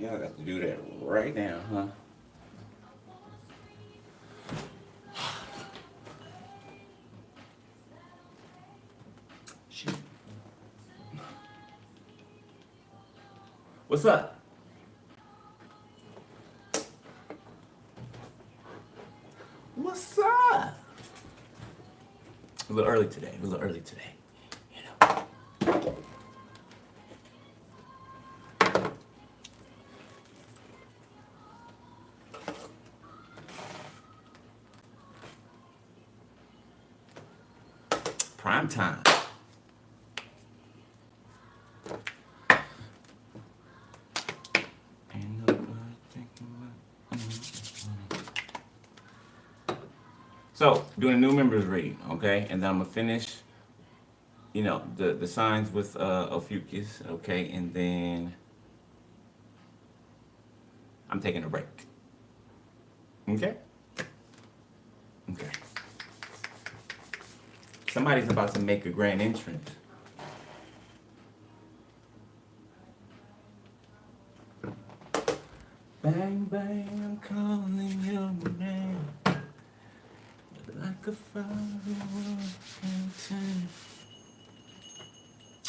Y'all got to do that right now, huh? Shit. What's up? What's up? A little early today. A little early today. You know. Prime time. So, doing a new members read, okay? And then I'm gonna finish, the signs with Ophiuchus, okay? And then I'm taking a break. Okay? Okay. Somebody's about to make a grand entrance. Bang, bang, I'm calling your name. Like a firework fountain.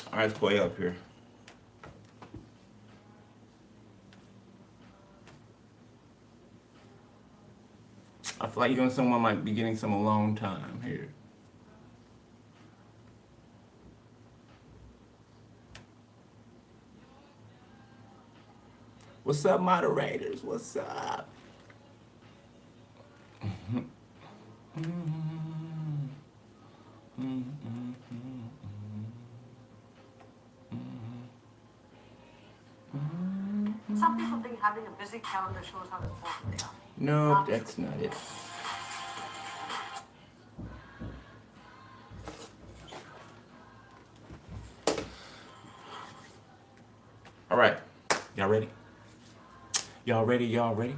Alright, let's play up here. I feel like someone might be getting some alone time here. What's up, moderators? What's up? Some people think having a busy calendar shows how important they are. No, that's not it. All right, y'all ready? Y'all ready? Y'all ready?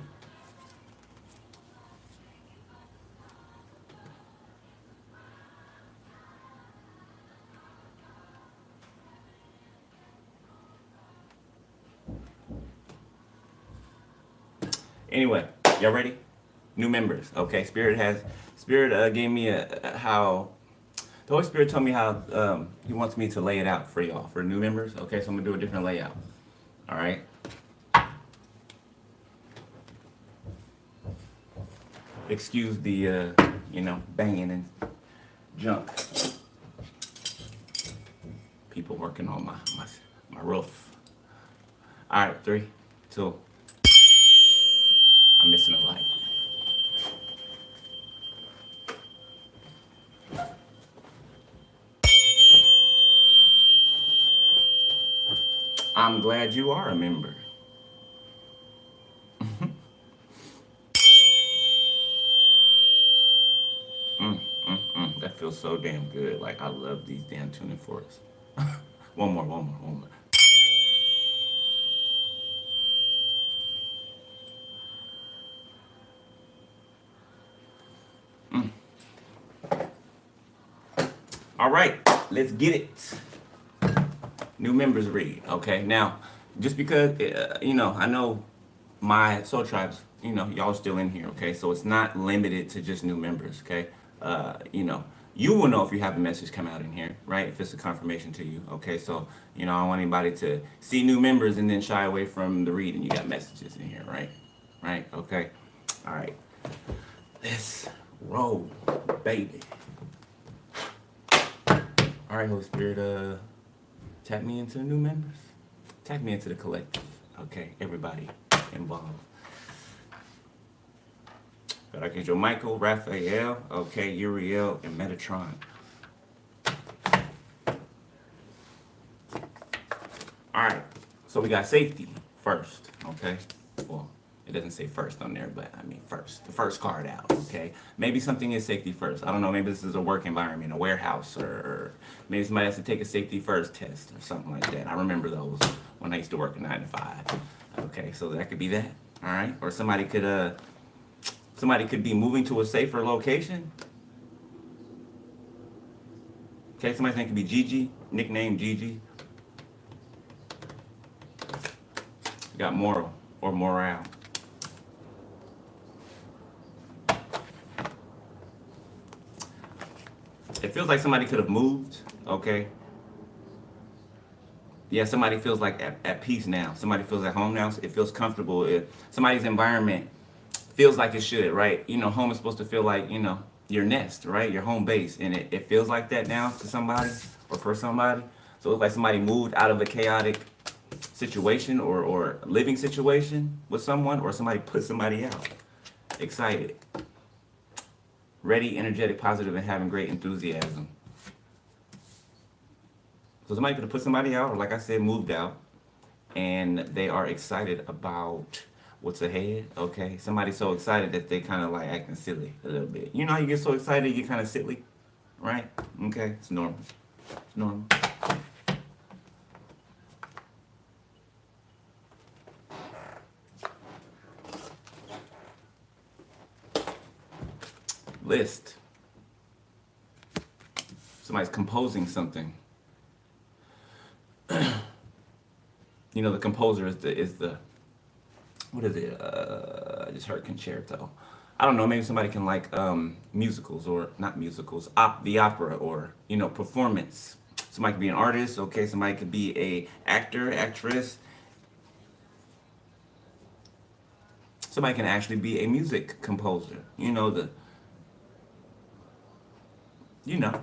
Anyway, y'all ready? New members. Okay, Spirit gave me how. The Holy Spirit told me how He wants me to lay it out for y'all for new members. Okay, so I'm gonna do a different layout. All right. Excuse the banging and junk. People working on my roof. All right, 3, 2. I'm missing a light. I'm glad you are a member. That feels so damn good. Like, I love these damn tuning forks. One more. All right, let's get it. New members read. Okay, now, just because, I know my soul tribes, y'all are still in here, okay? So it's not limited to just new members, okay? You will know if you have a message come out in here, right? If it's a confirmation to you, okay? So, I don't want anybody to see new members and then shy away from the read and you got messages in here, right? Right? Okay. All right. Let's roll, baby. All right, Holy Spirit, tap me into the new members. Tap me into the collective. Okay, everybody involved. Archangel Michael, Raphael, okay, Uriel, and Metatron. Alright, so we got safety first, okay? Well, it doesn't say first on there, but I mean first. The first card out, okay? Maybe something is safety first. I don't know, maybe this is a work environment, a warehouse, or maybe somebody has to take a safety first test or something like that. I remember those when I used to work a 9 to 5. Okay, so that could be that, alright? Or somebody could be moving to a safer location. Okay, somebody's name could be Gigi, nickname Gigi. You got moral. or morale. It feels like somebody could have moved, okay? Yeah, somebody feels like at peace now. Somebody feels at home now. It feels comfortable. Somebody's environment feels like it should, right? You know, home is supposed to feel like, you know, your nest, right? Your home base. And it feels like that now to somebody or for somebody. So it's like somebody moved out of a chaotic situation or living situation with someone, or somebody put somebody out. Excited, ready, energetic, positive, and having great enthusiasm. So somebody could have put somebody out, or like I said, moved out, and they are excited about what's ahead. Okay, somebody's so excited that they kind of like acting silly a little bit. You know how you get so excited you get kind of silly, right? Okay, it's normal. It's normal. List. Somebody's composing something. You know, the composer is the what is it? I just heard concerto. I don't know. Maybe somebody can like musicals, or not musicals, the opera, or you know, performance. Somebody could be an artist. Okay, somebody could be a actor, actress. Somebody can actually be a music composer. You know you know.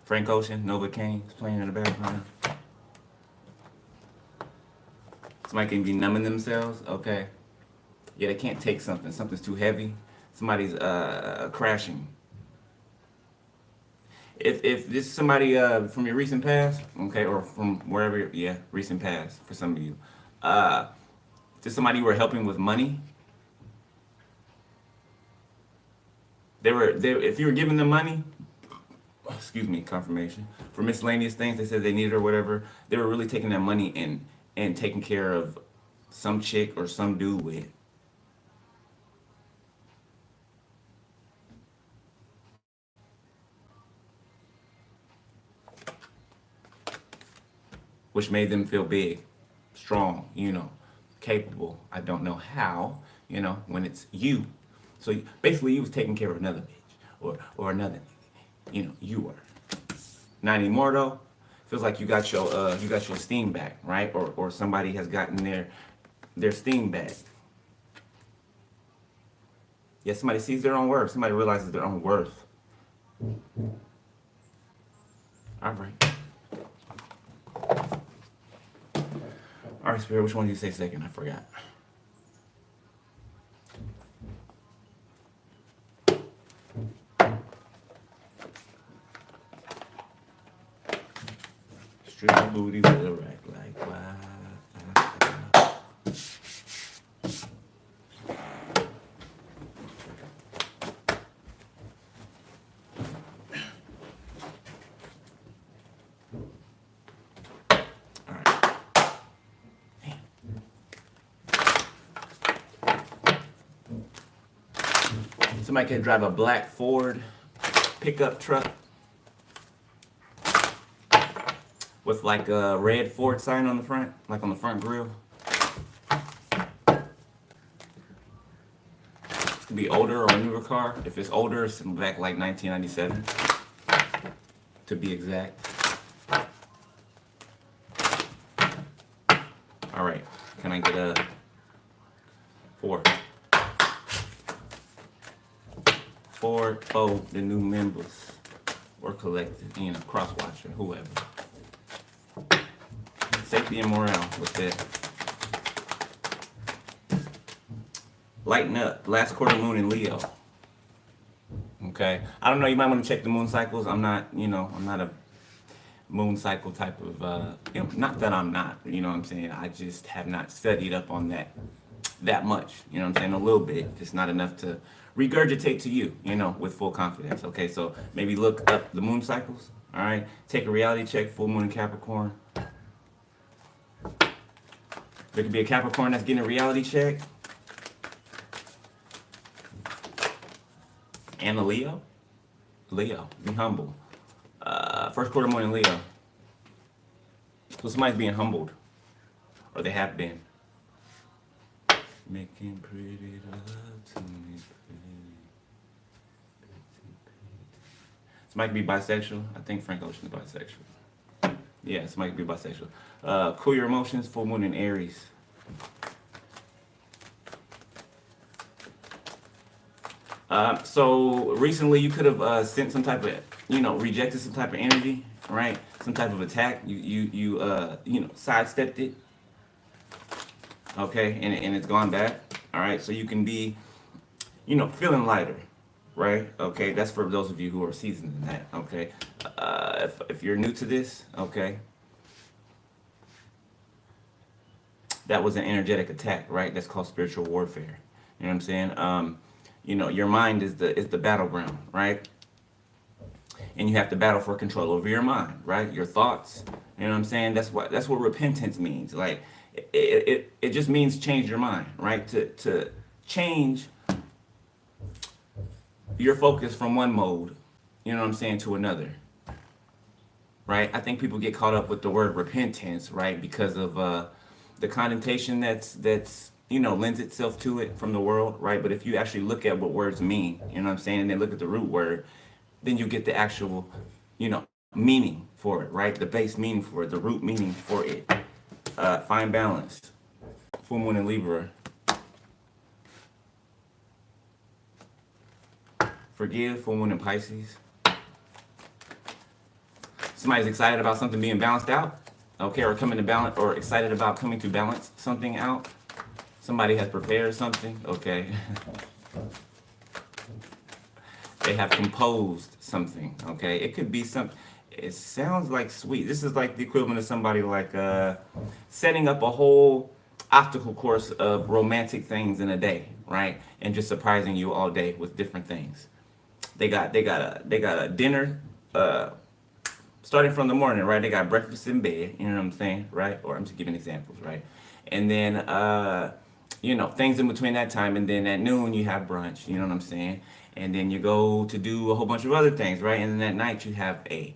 Frank Ocean, Nova Kane is playing in the background. Somebody can be numbing themselves. Okay. Yeah, they can't take something. Something's too heavy. Somebody's crashing. If this is somebody from your recent past, okay, or from wherever, yeah, recent past for some of you, just somebody you were helping with money. If you were giving them money, excuse me, confirmation for miscellaneous things they said they needed or whatever, they were really taking that money and taking care of some chick or some dude with. Which made them feel big, strong, you know, capable. I don't know how, you know, when it's you. So basically, you was taking care of another bitch or another nigga. You know, you were. Not anymore though. Feels like you got your steam back, right? Or somebody has gotten their steam back. Yeah, somebody sees their own worth. Somebody realizes their own worth. All right. All right, Spirit, which one did you say second? I forgot. Strip my booty to the rack like why. All right. Somebody can drive a black Ford pickup truck with like a red Ford sign on the front, like on the front grill. It could be older or a newer car. If it's older, it's back like 1997, to be exact. All right, can I get a 4? 4, the new members or collective, you know, cross-watcher, whoever. Safety and morale with that. Lighten up. Last quarter moon in Leo. Okay. I don't know. You might want to check the moon cycles. I'm not a moon cycle type of, not that I'm not, you know what I'm saying? I just have not studied up on that much. You know what I'm saying? A little bit. Just not enough to regurgitate to you, you know, with full confidence. Okay. So maybe look up the moon cycles. All right. Take a reality check. Full moon in Capricorn. There could be a Capricorn that's getting a reality check. And a Leo. Leo, be humble. First quarter moon in Leo. So somebody's being humbled, or they have been. Making pretty love to me, pretty. Somebody could be bisexual. I think Frank Ocean is bisexual. Yeah, somebody could be bisexual. Cool your emotions, full moon in Aries. So recently you could have sent some type of, rejected some type of energy, right? Some type of attack. You sidestepped it. Okay, and it's gone back. All right, so you can be, feeling lighter, right? Okay, that's for those of you who are seasoned in that. Okay, if you're new to this, okay, that was an energetic attack, right? That's called spiritual warfare. You know what I'm saying? Your mind is the battleground, right? And you have to battle for control over your mind, right? Your thoughts. You know what I'm saying? That's what repentance means. Like it just means change your mind, right? To change your focus from one mode, you know what I'm saying, to another. Right? I think people get caught up with the word repentance, right? Because of the connotation that's lends itself to it from the world, right? But if you actually look at what words mean, you know what I'm saying, and then look at the root word, then you get the actual, meaning for it, right? The base meaning for it, the root meaning for it. Find balance. Full moon in Libra. Forgive. Full moon in Pisces. Somebody's excited about something being balanced out, okay, or coming to balance, or excited about coming to balance something out. Somebody has prepared something, okay. They have composed something, okay. It could be some. It sounds like sweet. This is like the equivalent of somebody like setting up a whole obstacle course of romantic things in a day, right? And just surprising you all day with different things. They got a dinner. Starting from the morning, right? They got breakfast in bed, you know what I'm saying, right? Or I'm just giving examples, right? And then, things in between that time. And then at noon, you have brunch, you know what I'm saying? And then you go to do a whole bunch of other things, right? And then at night, you have a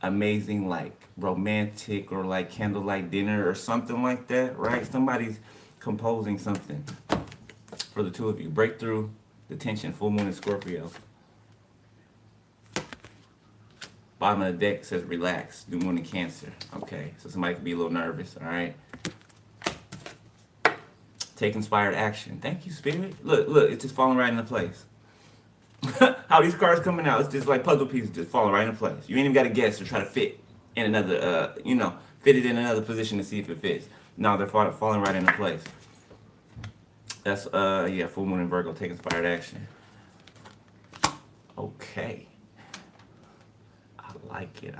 amazing, like, romantic or like candlelight dinner or something like that, right? Somebody's composing something for the two of you. Breakthrough, the tension, full moon in Scorpio. Bottom of the deck says relax, new moon in Cancer. Okay, so somebody could be a little nervous, all right? Take inspired action. Thank you, Spirit. Look, it's just falling right into place. How these cards coming out, it's just like puzzle pieces just falling right into place. You ain't even got to guess or try to fit in another, fit it in another position to see if it fits. No, they're falling right into place. That's, full moon in Virgo, take inspired action. Okay. I like it.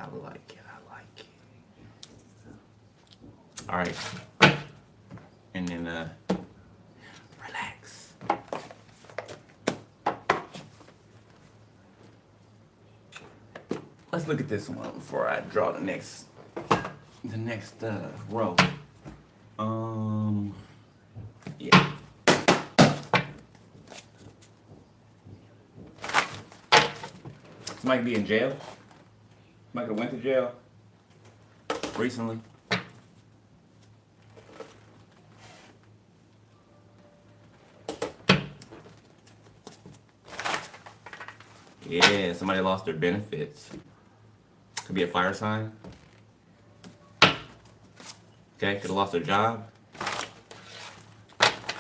All right. And then, relax. Let's look at this one before I draw the next row. Yeah. Somebody be in jail. Somebody went to jail recently. Yeah, somebody lost their benefits. Could be a fire sign. Okay, could have lost their job.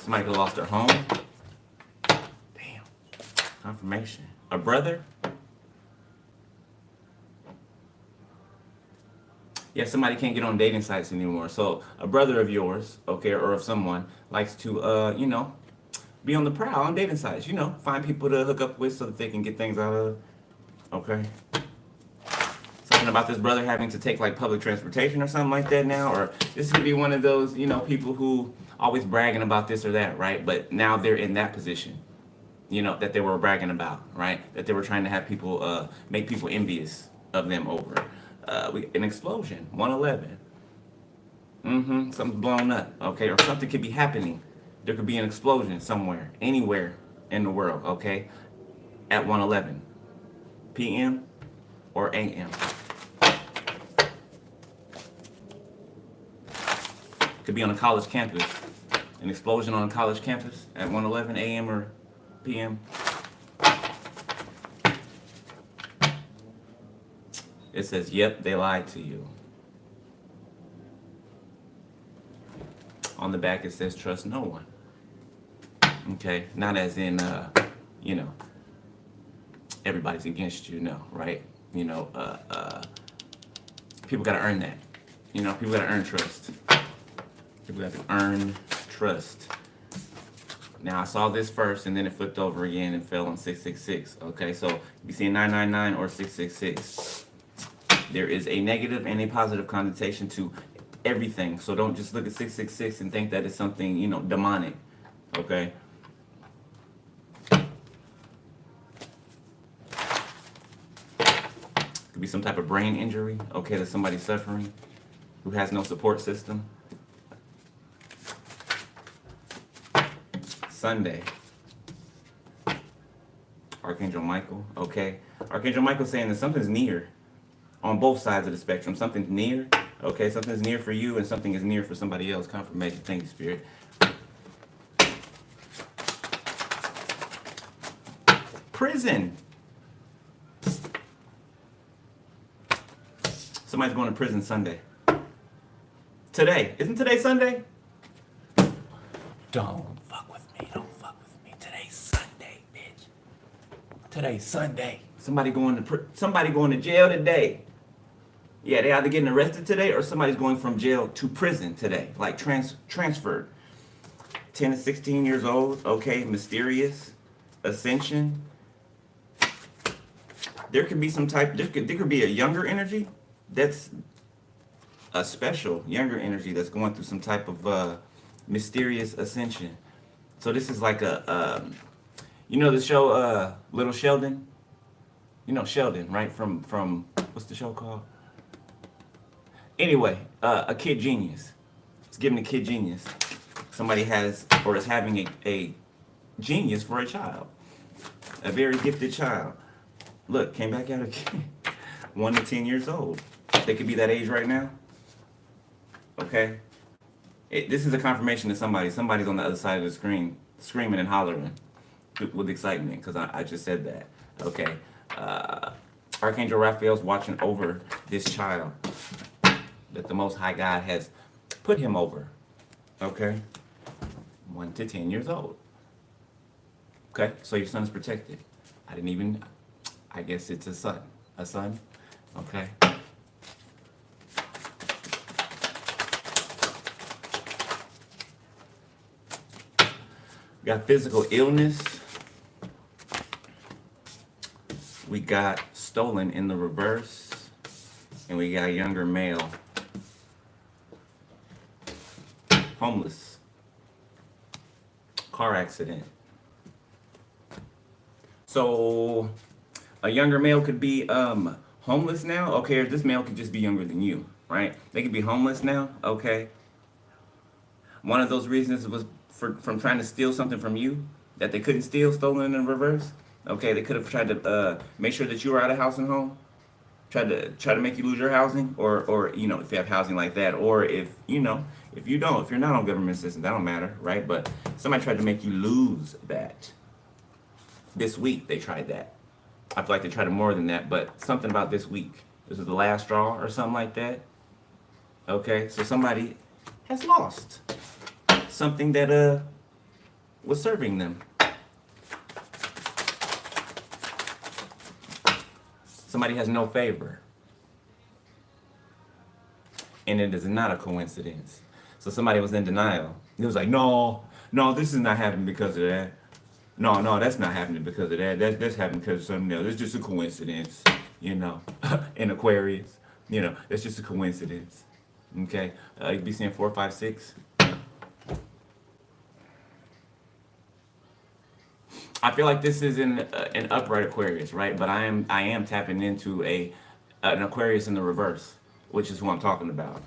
Somebody could have lost their home. Damn. Confirmation. A brother. Yeah, somebody can't get on dating sites anymore. So a brother of yours, okay, or of someone likes to, be on the prowl on dating sites. Find people to hook up with so that they can get things out of. Okay. Something about this brother having to take like public transportation or something like that now, or this could be one of those, people who always bragging about this or that, right? But now they're in that position, that they were bragging about, right? That they were trying to have people, make people envious of them over. An explosion, 111. Something's blown up, okay? Or something could be happening. There could be an explosion somewhere, anywhere in the world, okay? At 111 p.m. or a.m. Could be on a college campus. An explosion on a college campus at 1:11 a.m. or p.m. It says, yep, they lied to you. On the back it says, trust no one. Okay, not as in, you know, everybody's against you, no, right? You know, people gotta earn that. You know, people gotta earn trust. People have to earn trust. Now I saw this first and then it flipped over again and fell on 666. Okay, so you see 999 or 666. There is a negative and a positive connotation to everything. So don't just look at 666 and think that it's something, you know, demonic. Okay? Could be some type of brain injury, okay, that somebody's suffering who has no support system. Sunday. Archangel Michael, okay? Archangel Michael saying that something's near on both sides of the spectrum. Something's near, okay? Something's near for you and something is near for somebody else. Confirmation, thank you, Spirit. Prison. Somebody's going to prison Sunday. Today. Isn't today Sunday? Don't fuck with me. Don't fuck with me. Today's Sunday, bitch. Today's Sunday. Somebody going to jail today. Yeah, they either getting arrested today or somebody's going from jail to prison today. Like transferred. 10 to 16 years old. Okay, mysterious. Ascension. There could be some type, there could be a younger energy that's a special younger energy that's going through some type of mysterious ascension. So this is like a, you know the show Little Sheldon? You know Sheldon, right? From what's the show called? Anyway, a kid genius. It's giving a kid genius. Somebody has or is having a genius for a child. A very gifted child. Look, came back out again. 1 to 10 years old. They could be that age right now. Okay? This is a confirmation to somebody. Somebody's on the other side of the screen screaming and hollering with excitement because I just said that. Okay? Archangel Raphael's watching over this child that the Most High God has put him over. Okay? 1 to 10 years old. Okay? So your son is protected. I guess it's a son. A son? Okay? We got physical illness. We got stolen in the reverse. And we got a younger male. Homeless. Car accident. So a younger male could be homeless now. Okay, or this male could just be younger than you, right? They could be homeless now. Okay. One of those reasons was from trying to steal something from you that they couldn't steal, stolen in reverse. Okay, they could have tried to make sure that you were out of house and home. Try to make you lose your housing, or you know, if you have housing like that, or if you're not on government assistance, that don't matter, right? But somebody tried to make you lose that. This week they tried that. I feel like they tried it more than that, but something about this week. This is the last straw or something like that. Okay, so somebody has lost something that was serving them. Somebody has no favor. And it is not a coincidence. So somebody was in denial. It was like, no, this is not happening because of that. No, that's not happening because of that. That's happening because of something else. It's just a coincidence, you know. In Aquarius, you know, it's just a coincidence. Okay, you'd be seeing 4, 5, 6. I feel like this is an upright Aquarius, right? But I am tapping into an Aquarius in the reverse, which is who I'm talking about.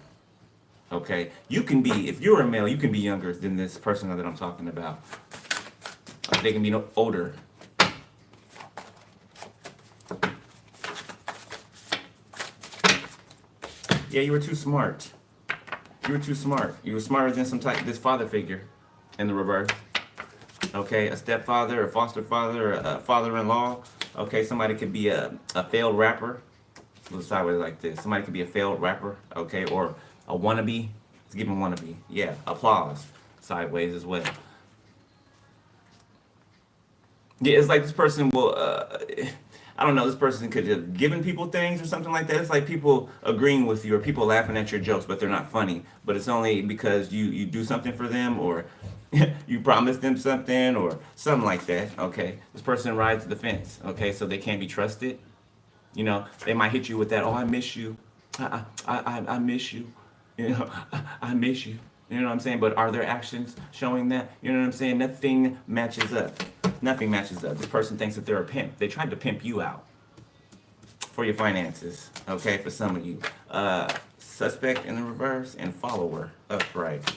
Okay, you can be, if you're a male, you can be younger than this person that I'm talking about. They can be older. Yeah, you were too smart. You were too smart. You were smarter than this father figure in the reverse. Okay, a stepfather, a foster father, a father-in-law. Okay, somebody could be a failed rapper. Let's sideways like this. Somebody could be a failed rapper. Okay, or a wannabe. Let's give him wannabe. Yeah, applause. Sideways as well. Yeah, it's like this person will, I don't know, this person could have given people things or something like that. It's like people agreeing with you or people laughing at your jokes, but they're not funny. But it's only because you do something for them or you promise them something or something like that. Okay, this person rides the fence. Okay, so they can't be trusted. You know, they might hit you with that, oh, I miss you. I miss you. You know, I miss you. You know what I'm saying? But are their actions showing that? You know what I'm saying? Nothing matches up. Nothing matches up. This person thinks that they're a pimp. They tried to pimp you out for your finances. Okay, for some of you. Suspect in the reverse and follower upright.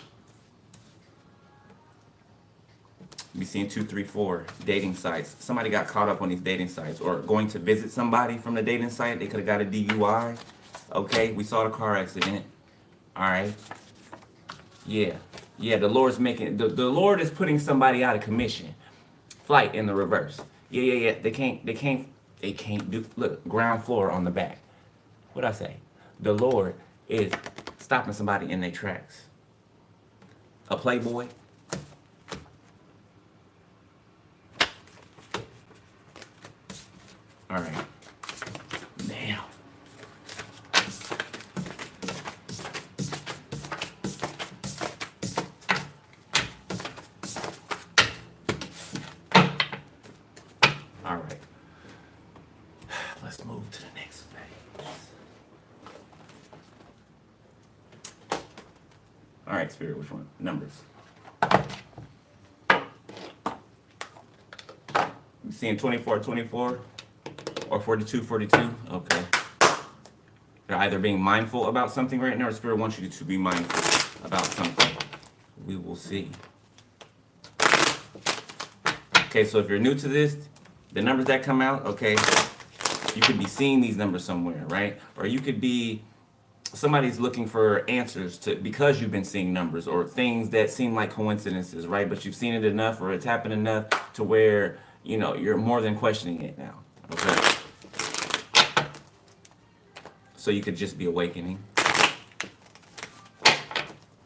Be seeing 2, 3, 4 dating sites. Somebody got caught up on these dating sites or going to visit somebody from the dating site. They could have got a DUI. Okay, we saw the car accident. All right. Yeah, the Lord's making the Lord is putting somebody out of commission. Flight in the reverse. Yeah. They can't do. Look, ground floor on the back. What'd I say? The Lord is stopping somebody in their tracks. A playboy. All right. Now. All right. Let's move to the next phase. All right, Spirit, which one? Numbers. You seeing 24, 24 or 42, 42? Okay. You're either being mindful about something right now or Spirit wants you to be mindful about something. We will see. Okay, so if you're new to this, the numbers that come out, okay, you could be seeing these numbers somewhere, right? Or you could be, somebody's looking for answers to, because you've been seeing numbers or things that seem like coincidences, right? But you've seen it enough or it's happened enough to where, you know, you're more than questioning it now, okay? So you could just be awakening,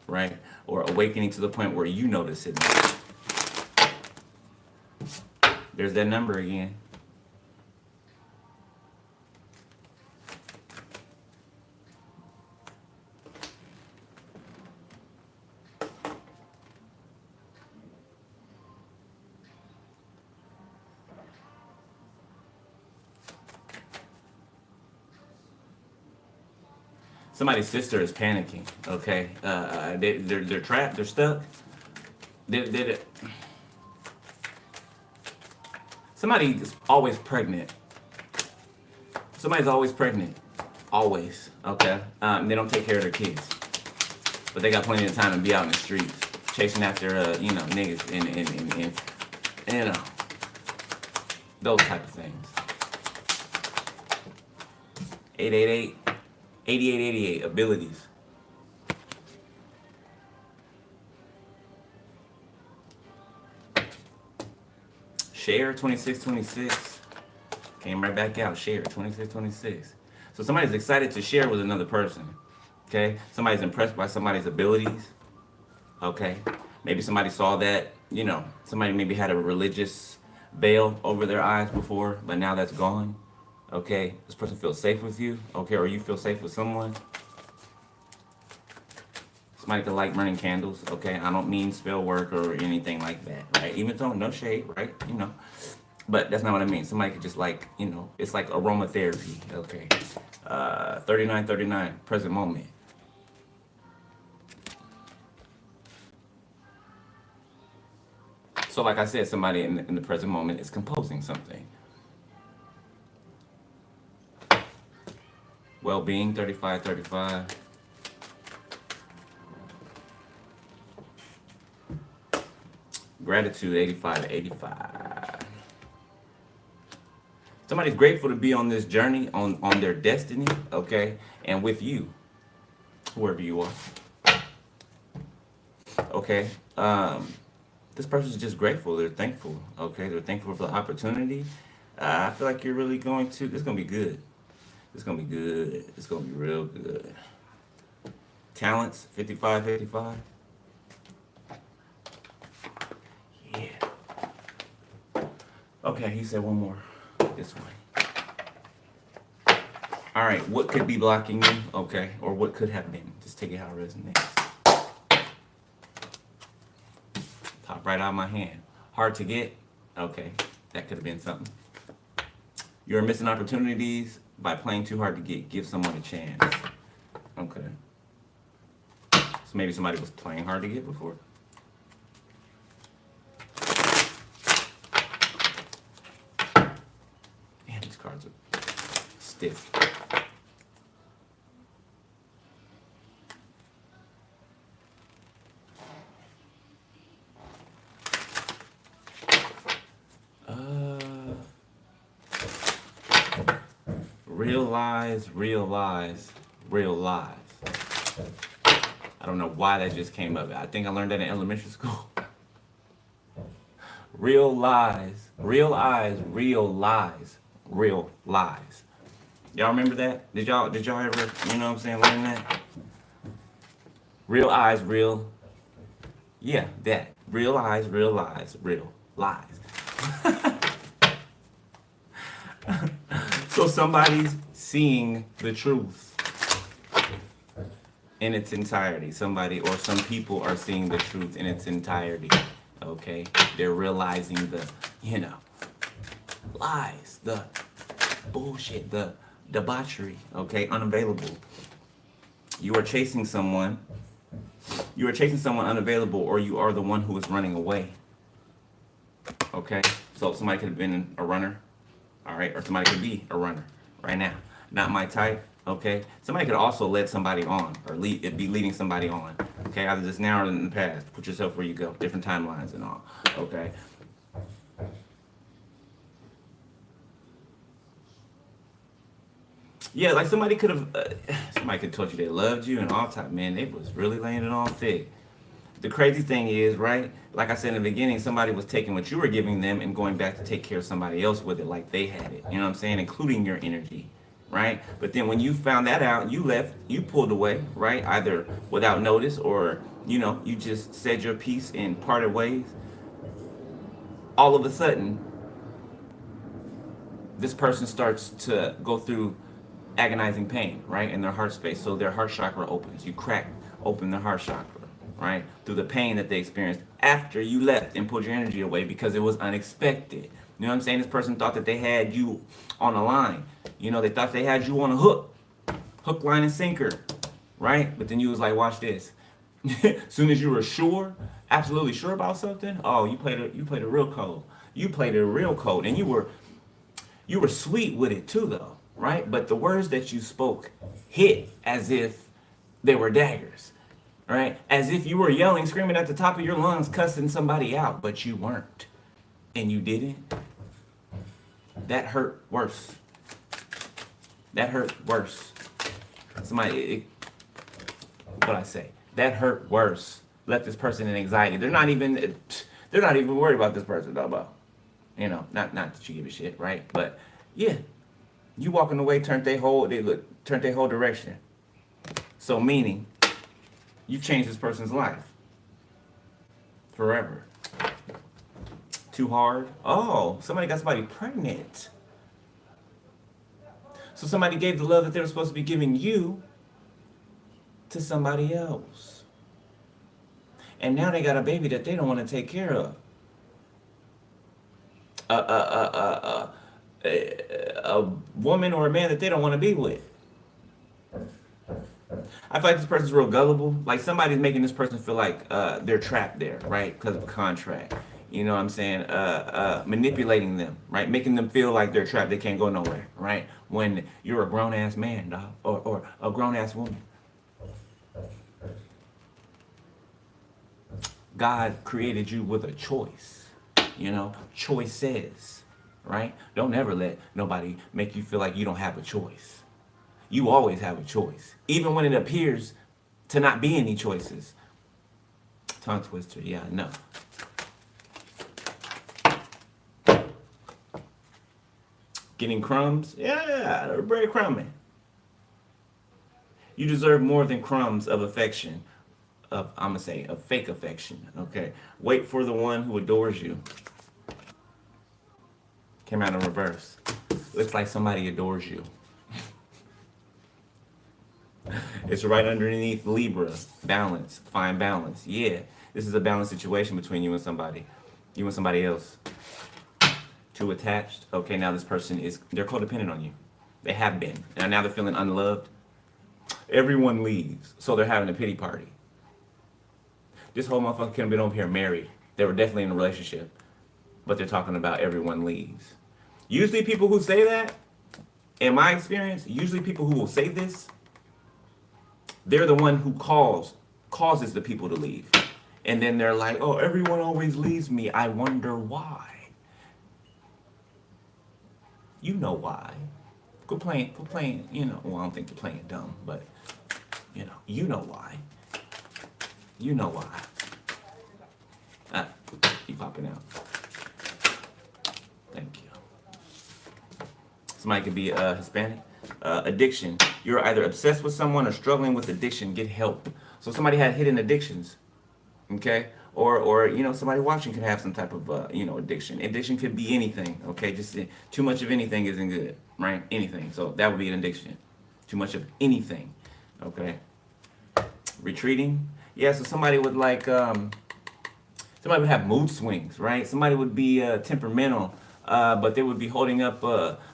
right? Or awakening to the point where you notice it now. There's that number again. Somebody's sister is panicking. Okay, they're trapped. They're stuck. Somebody's always pregnant. Somebody's always pregnant. Always. Okay. They don't take care of their kids, but they got plenty of time to be out in the streets chasing after niggas and you know those type of things. 888. 8888 abilities. Share 2626. Came right back out. Share 2626. So somebody's excited to share with another person. Okay? Somebody's impressed by somebody's abilities. Okay? Maybe somebody saw that, somebody maybe had a religious veil over their eyes before, but now that's gone. Okay, this person feels safe with you, okay, or you feel safe with someone. Somebody could like burning candles, okay. I don't mean spell work or anything like that, right? Even though no shade, right? But that's not what I mean. Somebody could just like, it's like aromatherapy, okay. 3939, present moment. So like I said, somebody in the present moment is composing something. Well-being, 3535. Gratitude, 8585. Somebody's grateful to be on this journey, on their destiny, okay? And with you, whoever you are. Okay. This person's just grateful. They're thankful. Okay. They're thankful for the opportunity. I feel like you're really going to. It's gonna be good. It's gonna be good. It's gonna be real good. Talents 55, 55. Yeah. Okay. He said one more. This way. All right. What could be blocking you? Okay. Or what could have been? Just take it how it resonates. Pop right out of my hand. Hard to get? Okay, that could have been something. You're missing opportunities by playing too hard to get. Give someone a chance. Okay. So maybe somebody was playing hard to get before. Man, these cards are stiff. Real lies, real lies, real lies. I don't know why that just came up. I think I learned that in elementary school. Real lies, real eyes, real lies, real lies. Y'all remember that? Did y'all ever, you know what I'm saying, learn that? Real eyes, real, yeah, that. Real eyes, real lies, real lies. So somebody's seeing the truth in its entirety. Somebody or some people are seeing the truth in its entirety. Okay? They're realizing the, lies, the bullshit, the debauchery. Okay? Unavailable. You are chasing someone. You are chasing someone unavailable, or you are the one who is running away. Okay? So somebody could have been a runner. All right, or somebody could be a runner right now. Not my type, okay? Somebody could also lead somebody on, or be leading somebody on, okay? Either just now or in the past. Put yourself where you go, different timelines and all, okay? Yeah, like somebody could have told you they loved you and all type, man, they was really laying it on thick. The crazy thing is, right, like I said in the beginning, somebody was taking what you were giving them and going back to take care of somebody else with it like they had it. You know what I'm saying? Including your energy, right? But then when you found that out, you left, you pulled away, right? Either without notice or, you just said your piece and parted ways. All of a sudden, this person starts to go through agonizing pain, right, in their heart space. So their heart chakra opens. You crack open their heart chakra, right, through the pain that they experienced after you left and pulled your energy away because it was unexpected. You know what I'm saying? This person thought that they had you on a line. They thought they had you on a hook, line, and sinker, right? But then you was like, watch this. As soon as you were sure, absolutely sure about something, oh, you played a real code. You played a real code, and you were sweet with it too, though, right? But the words that you spoke hit as if they were daggers. Right? As if you were yelling, screaming at the top of your lungs, cussing somebody out, but you weren't. And you didn't. That hurt worse. That hurt worse. What I say? That hurt worse. Left this person in anxiety. They're not even worried about this person, though. Not that you give a shit, right? But yeah, you walking away turned their whole direction. So meaning, you changed this person's life forever. Too hard? Oh, somebody got somebody pregnant. So somebody gave the love that they were supposed to be giving you to somebody else. And now they got a baby that they don't want to take care of. A woman or a man that they don't want to be with. I feel like this person's real gullible. Like somebody's making this person feel like they're trapped there, right? Because of a contract. You know what I'm saying? Manipulating them, right? Making them feel like they're trapped. They can't go nowhere, right? When you're a grown-ass man, dog, or a grown-ass woman. God created you with a choice, choices, right? Don't ever let nobody make you feel like you don't have a choice. You always have a choice, even when it appears to not be any choices. Tongue twister, yeah, I know. Getting crumbs, yeah, they're very crummy. You deserve more than crumbs of affection. I'm gonna say, of fake affection. Okay, wait for the one who adores you. Came out in reverse. Looks like somebody adores you. It's right underneath Libra. Balance. Find balance. Yeah. This is a balanced situation between you and somebody. You and somebody else. Too attached. Okay, now this person they're codependent on you. They have been. And now they're feeling unloved. Everyone leaves. So they're having a pity party. This whole motherfucker could have been over here married. They were definitely in a relationship. But they're talking about everyone leaves. Usually people who say that, in my experience, usually people who will say this, they're the one who causes the people to leave. And then they're like, oh, everyone always leaves me. I wonder why. You know why. Quit playing, well, I don't think you're playing dumb, but, you know why. You know why. You popping out. Thank you. Somebody could be Hispanic. Addiction. You're either obsessed with someone or struggling with addiction. Get help. So somebody had hidden addictions. Okay? Or somebody watching could have some type of, addiction. Addiction could be anything. Okay? Just too much of anything isn't good. Right? Anything. So that would be an addiction. Too much of anything. Okay? Retreating. Yeah, so somebody would somebody would have mood swings, right? Somebody would be temperamental, but they would be holding up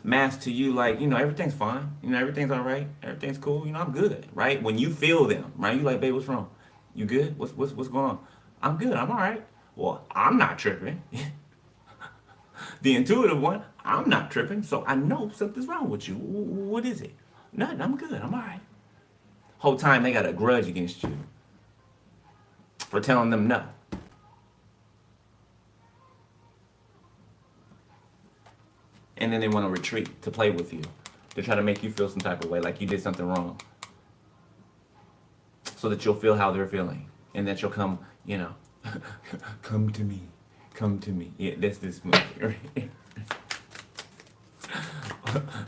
masks to you like, everything's fine. Everything's all right. Everything's cool. I'm good, right? When you feel them, right? You like, babe, what's wrong? You good? What's going on? I'm good. I'm all right. Well, I'm not tripping. The intuitive one, I'm not tripping, so I know something's wrong with you. What is it? Nothing. I'm good. I'm all right. Whole time they got a grudge against you for telling them no. And then they want to retreat to play with you. They try to make you feel some type of way, like you did something wrong. So that you'll feel how they're feeling. And that you'll come, come to me. Come to me. Yeah, that's this movie. Right?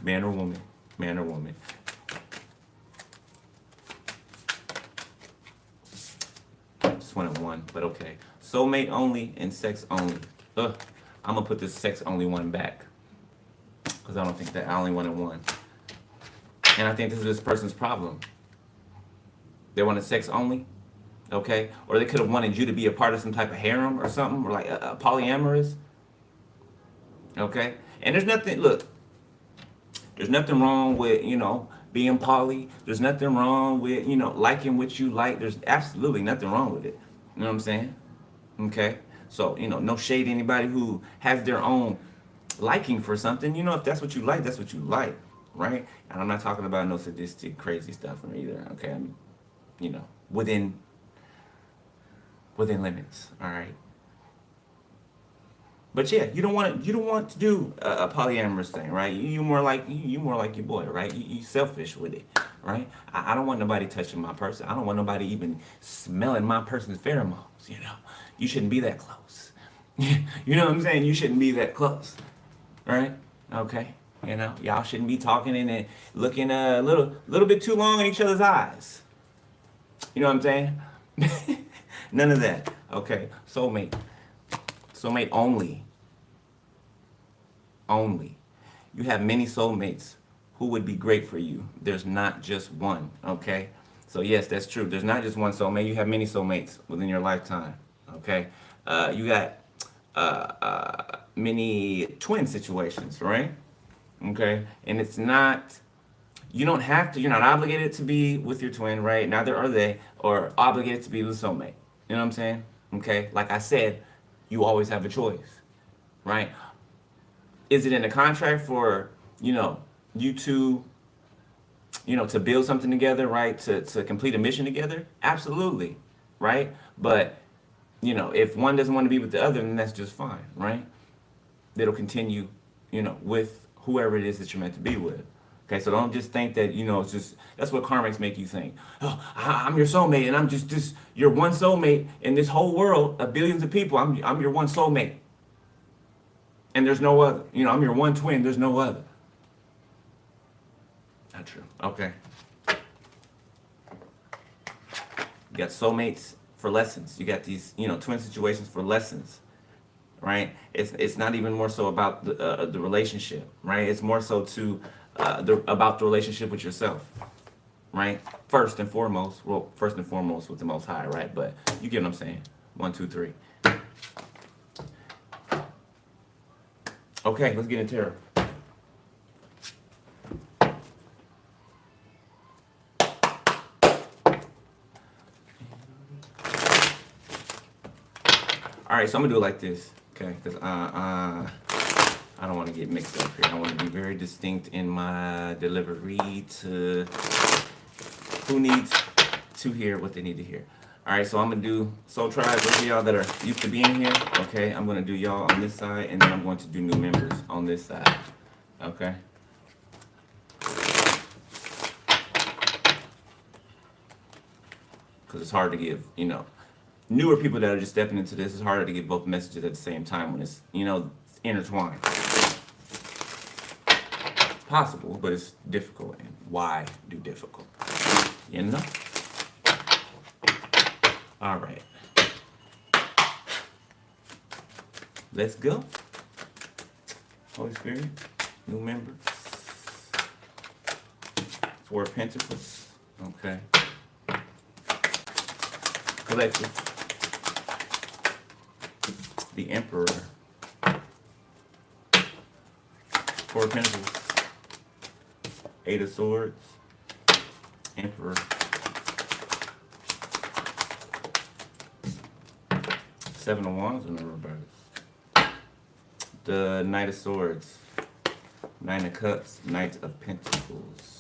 Man or woman. Man or woman. Just went at one, but okay. Soulmate only and sex only. I'm going to put this sex only one back. Because I don't think that I only wanted one. And I think this is this person's problem. They wanted sex only, okay? Or they could have wanted you to be a part of some type of harem or something, or like a polyamorous, okay? And there's nothing wrong with, being poly. There's nothing wrong with, liking what you like. There's absolutely nothing wrong with it. You know what I'm saying? Okay? So, no shade to anybody who has their own liking for something. If that's what you like, that's what you like, right? And I'm not talking about no sadistic, crazy stuff either, okay? I mean, within limits, all right? But yeah, you don't want to do a polyamorous thing, right? You more like your boy, right? You selfish with it, right? I don't want nobody touching my person. I don't want nobody even smelling my person's pheromones. You shouldn't be that close. You know what I'm saying? You shouldn't be that close, right? Okay, y'all shouldn't be talking and looking a little bit too long in each other's eyes. You know what I'm saying? None of that. Okay, soulmate only. Only. You have many soulmates who would be great for you. There's not just one, okay? So yes, that's true. There's not just one soulmate. You have many soulmates within your lifetime, okay? You got many twin situations, right? Okay? And it's not, you're not obligated to be with your twin, right? Neither are they, or obligated to be with a soulmate. You know what I'm saying? Okay? Like I said, you always have a choice, right? Is it in a contract for, you two, to build something together, right? To complete a mission together? Absolutely, right? But, if one doesn't want to be with the other, then that's just fine, right? It'll continue, with whoever it is that you're meant to be with. Okay, so don't just think that, it's just, that's what karmics make you think. Oh, I'm your soulmate, and I'm just your one soulmate in this whole world of billions of people. I'm your one soulmate. And there's no other. I'm your one twin, there's no other. Not true. Okay. You got soulmates for lessons. You got these, twin situations for lessons, right? It's not even more so about the relationship, right? It's more so to about the relationship with yourself, right? First and foremost with the Most High, right? But you get what I'm saying. 1, 2, 3. Okay, let's get into tarot. All right, so I'm gonna do it like this, okay? Because I don't want to get mixed up here. I want to be very distinct in my delivery to who needs to hear what they need to hear. All right, so I'm gonna do Soul Tribe. Those of y'all that are used to being here, okay? I'm gonna do y'all on this side, and then I'm going to do new members on this side, okay? Because it's hard to give, newer people that are just stepping into this. It's harder to give both messages at the same time when it's, intertwined. Possible, but it's difficult. And why do difficult? All right. Let's go. Holy Spirit, new members. 4 of Pentacles. Okay. Collective. The Emperor. 4 of Pentacles. 8 of Swords. Emperor. 7 of Wands in the reverse. The Knight of Swords. 9 of Cups. Knight of Pentacles.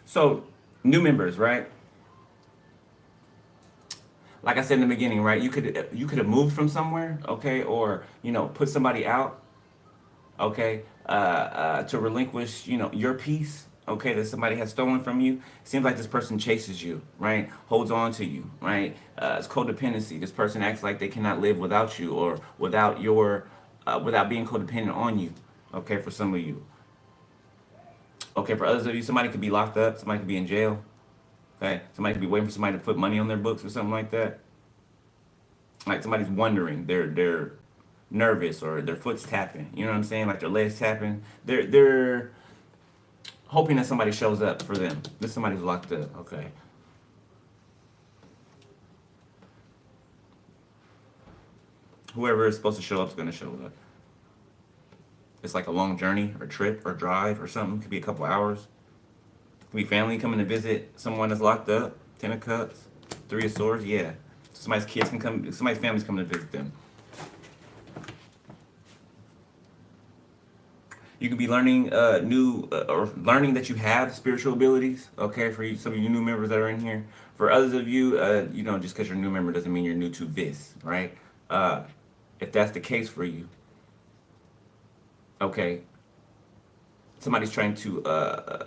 So, new members, right? Like I said in the beginning, right? You could have moved from somewhere, okay, or put somebody out, okay, to relinquish, your peace, okay, that somebody has stolen from you. It seems like this person chases you, right? Holds on to you, right? It's codependency. This person acts like they cannot live without you or without being codependent on you, okay, for some of you. Okay, for others of you, somebody could be locked up, somebody could be in jail. Okay, somebody could be waiting for somebody to put money on their books or something like that. Like somebody's wondering, they're nervous or their foot's tapping. You know what I'm saying? Like their legs tapping. They're hoping that somebody shows up for them. This somebody's locked up. Okay. Whoever is supposed to show up is going to show up. It's like a long journey or trip or drive or something. It could be a couple hours. It could be family coming to visit someone that's locked up. 10 of Cups, 3 of Swords. Yeah. Somebody's kids can come. Somebody's family's coming to visit them. You could be learning or learning that you have spiritual abilities. Okay, for you, some of you new members that are in here. For others of you, just because you're a new member doesn't mean you're new to this, right? If that's the case for you, okay, somebody's trying to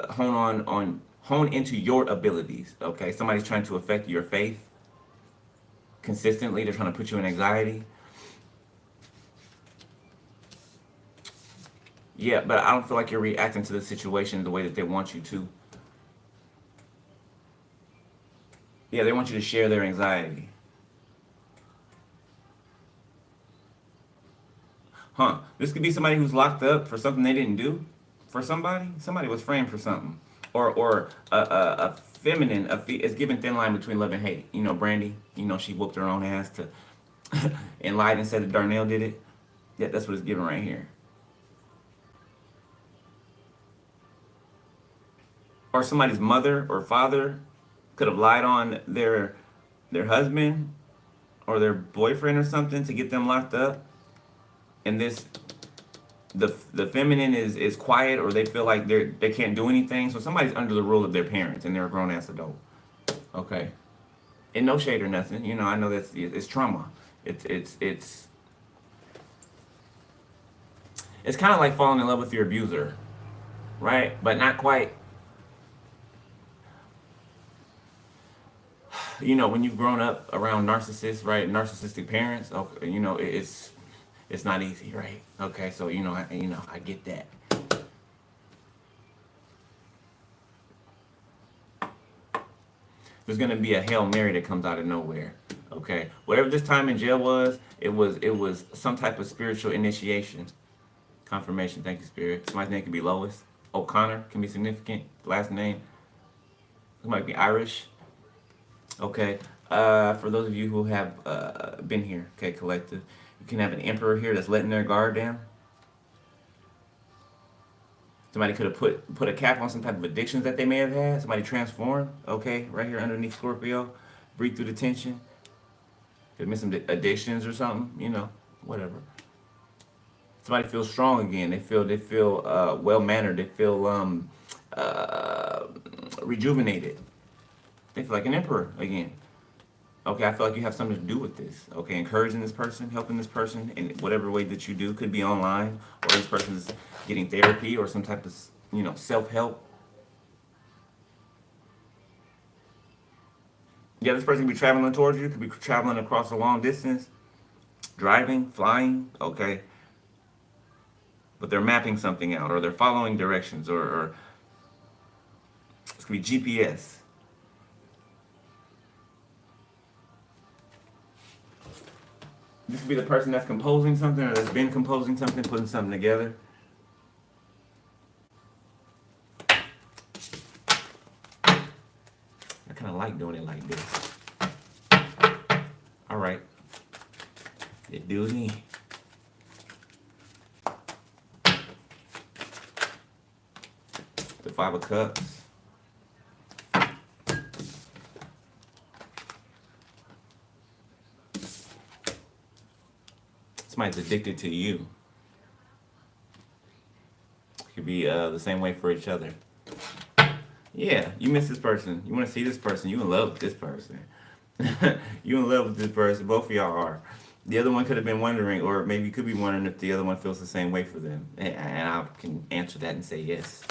hone into your abilities. Okay, somebody's trying to affect your faith consistently. They're trying to put you in anxiety. Yeah, but I don't feel like you're reacting to the situation the way that they want you to. Yeah, they want you to share their anxiety. Huh. This could be somebody who's locked up for something they didn't do for somebody. Somebody was framed for something. Or a feminine, it's given thin line between love and hate. Brandy, she whooped her own ass to and lied and said that Darnell did it. Yeah, that's what it's given right here. Or somebody's mother or father could have lied on their husband or their boyfriend or something to get them locked up. And the feminine is quiet, or they feel like they can't do anything. So somebody's under the rule of their parents and they're a grown ass adult. Okay. And no shade or nothing. I know it's trauma. It's kind of like falling in love with your abuser, right? But not quite. You know, when you've grown up around narcissists, right? Narcissistic parents, okay, you know, it's not easy, right? Okay, so I get that. There's gonna be a Hail Mary that comes out of nowhere. Okay, whatever this time in jail was, it was some type of spiritual initiation, confirmation. Thank you, Spirit. Somebody's name could be Lois. O'Connor can be significant. Last name. It might be Irish. Okay. For those of you who have been here, okay, collective, you can have an emperor here that's letting their guard down. Somebody could have put a cap on some type of addictions that they may have had. Somebody transformed, okay, right here underneath Scorpio. Breathe through the tension. Could miss some addictions or something, whatever. Somebody feels strong again. They feel well mannered. They feel rejuvenated. They feel like an emperor again. Okay, I feel like you have something to do with this. Okay, encouraging this person, helping this person in whatever way that you do. Could be online, or this person's getting therapy or some type of, self-help. Yeah, this person could be traveling towards you. Could be traveling across a long distance, driving, flying. Okay, but they're mapping something out, or they're following directions, or this could be GPS. This could be the person that's composing something, or that's been composing something, putting something together. I kind of like doing it like this. All right. It do it. The Five of Cups. Somebody's addicted to you. It could be the same way for each other. Yeah, you miss this person. You want to see this person. You in love with this person. You in love with this person. Both of y'all are. The other one could have been wondering, or maybe could be wondering if the other one feels the same way for them. And I can answer that and say yes.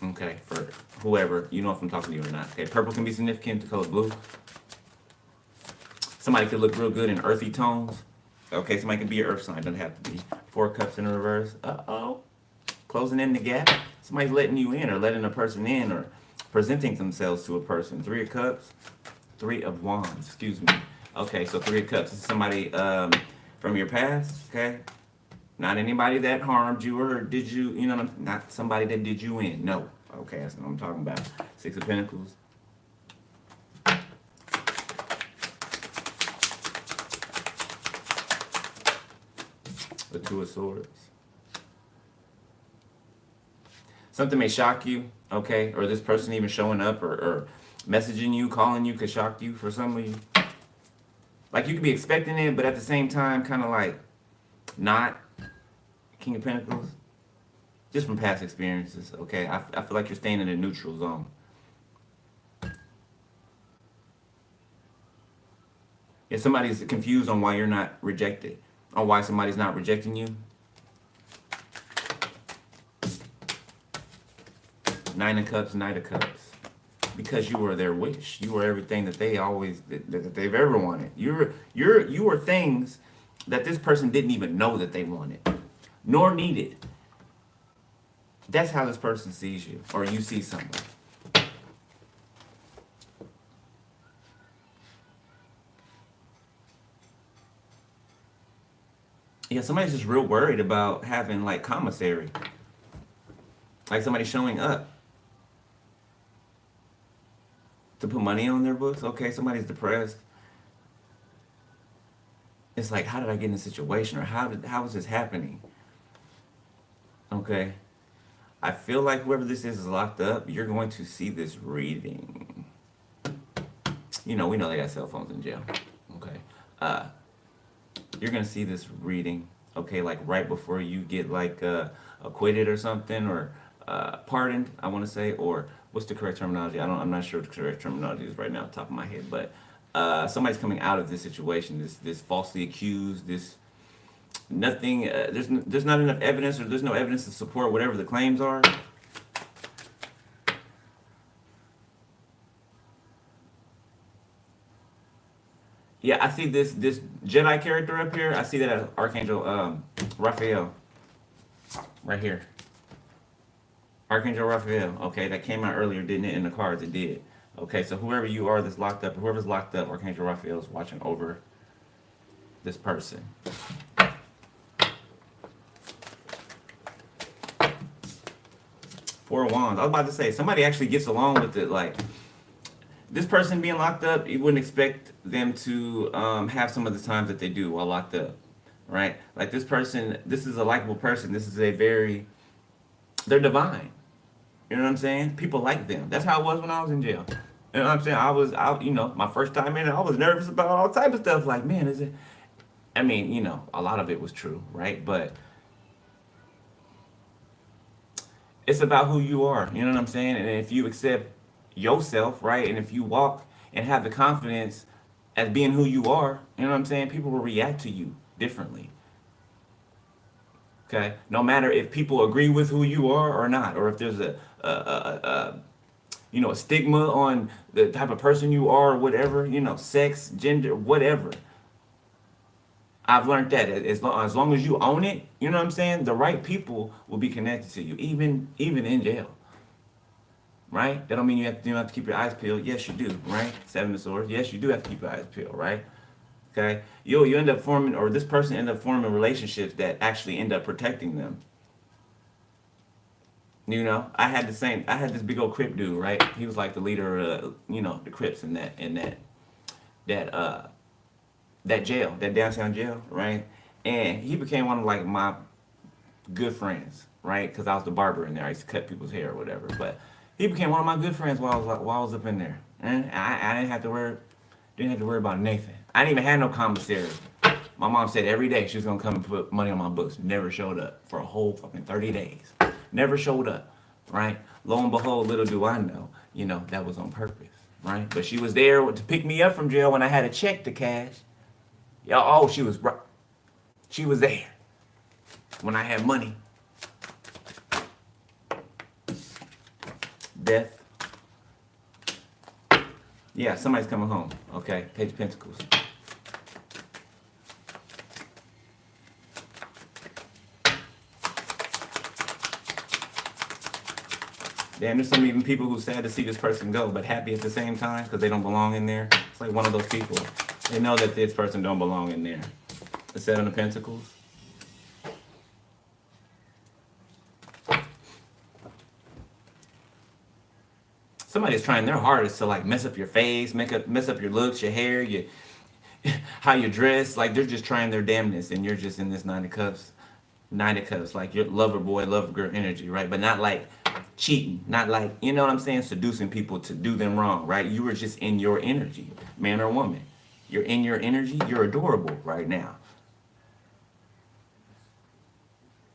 Okay, for whoever, if I'm talking to you or not. Okay, purple can be significant, the color blue. Somebody could look real good in earthy tones. Okay, somebody could be an earth sign, doesn't have to be. Four cups in reverse. Uh-oh. Closing in the gap. Somebody's letting you in, or letting a person in, or presenting themselves to a person. Three of cups. Three of wands, excuse me. Okay, so three of cups is somebody from your past, okay? Not anybody that harmed you or did you, not somebody that did you in. No. Okay, that's what I'm talking about. Six of Pentacles. The Two of Swords. Something may shock you, okay? Or this person even showing up or messaging you, calling you could shock you for some of you. Like you could be expecting it, but at the same time, kind of like not. King of Pentacles. Just from past experiences, okay? I feel like you're staying in a neutral zone. If somebody's confused on why you're not rejected, on why somebody's not rejecting you. Nine of Cups, Knight of Cups. Because you were their wish. You were everything that they always that they've ever wanted. You were things that this person didn't even know that they wanted, nor needed. That's how this person sees you, or you see someone. Yeah, somebody's just real worried about having like commissary. Like somebody showing up to put money on their books. Okay, somebody's depressed. It's like, how did I get in this situation? Or how is this happening? Okay. I feel like whoever this is locked up. You're going to see this reading. We know they got cell phones in jail. Okay. You're going to see this reading. Okay, like right before you get like acquitted or something, or pardoned, I want to say, or what's the correct terminology? I'm not sure what the correct terminology is right now off the top of my head, but somebody's coming out of this situation, this falsely accused, this nothing. There's not enough evidence, or there's no evidence to support whatever the claims are. Yeah, I see this Jedi character up here. I see that as Archangel Raphael right here. Archangel Raphael. Okay, that came out earlier, didn't it? In the cards, it did. Okay, so whoever you are that's locked up, whoever's locked up, Archangel Raphael is watching over this person. Four of Wands. I was about to say, somebody actually gets along with it. Like, this person being locked up, you wouldn't expect them to have some of the times that they do while locked up, right? Like, this person, this is a likable person. This is a very, they're divine. You know what I'm saying? People like them. That's how it was when I was in jail. You know what I'm saying? My first time in, I was nervous about all type of stuff. Like, man, is it? I mean, a lot of it was true, right? But it's about who you are. You know what I'm saying? And if you accept yourself, right? And if you walk and have the confidence as being who you are, you know what I'm saying? People will react to you differently. Okay? No matter if people agree with who you are or not, or if there's a stigma on the type of person you are, or whatever, sex, gender, whatever. I've learned that as long as you own it, you know what I'm saying, the right people will be connected to you, even in jail. Right? That don't mean you don't have to keep your eyes peeled. Yes, you do, right? Seven of Swords. Yes, you do have to keep your eyes peeled, right? Okay? You end up forming, or this person end up forming relationships that actually end up protecting them. I had this big old Crip dude, right? He was like the leader of, the Crips in that jail, that downtown jail, right? And he became one of like my good friends, right? Because I was the barber in there. I used to cut people's hair or whatever. But he became one of my good friends while I was up in there. And I didn't have to worry about Nathan. I didn't even have no commissary. My mom said every day she was gonna come and put money on my books. Never showed up for a whole fucking 30 days. Never showed up, right? Lo and behold, little do I know, that was on purpose, right? But she was there to pick me up from jail when I had a check to cash. She was right. She was there when I had money. Death. Yeah, somebody's coming home. Okay, Page of Pentacles. Damn, there's some even people who's sad to see this person go, but happy at the same time because they don't belong in there. It's like one of those people. They know that this person don't belong in there. The Seven of Pentacles. Somebody's trying their hardest to like mess up your face, mess up your looks, your hair, how you dress. Like they're just trying their damnness, and you're just in this Nine of Cups, like your lover boy, lover girl energy, right? But not like cheating, not like, you know what I'm saying, seducing people to do them wrong, right? You were just in your energy, man or woman. You're in your energy. You're adorable right now.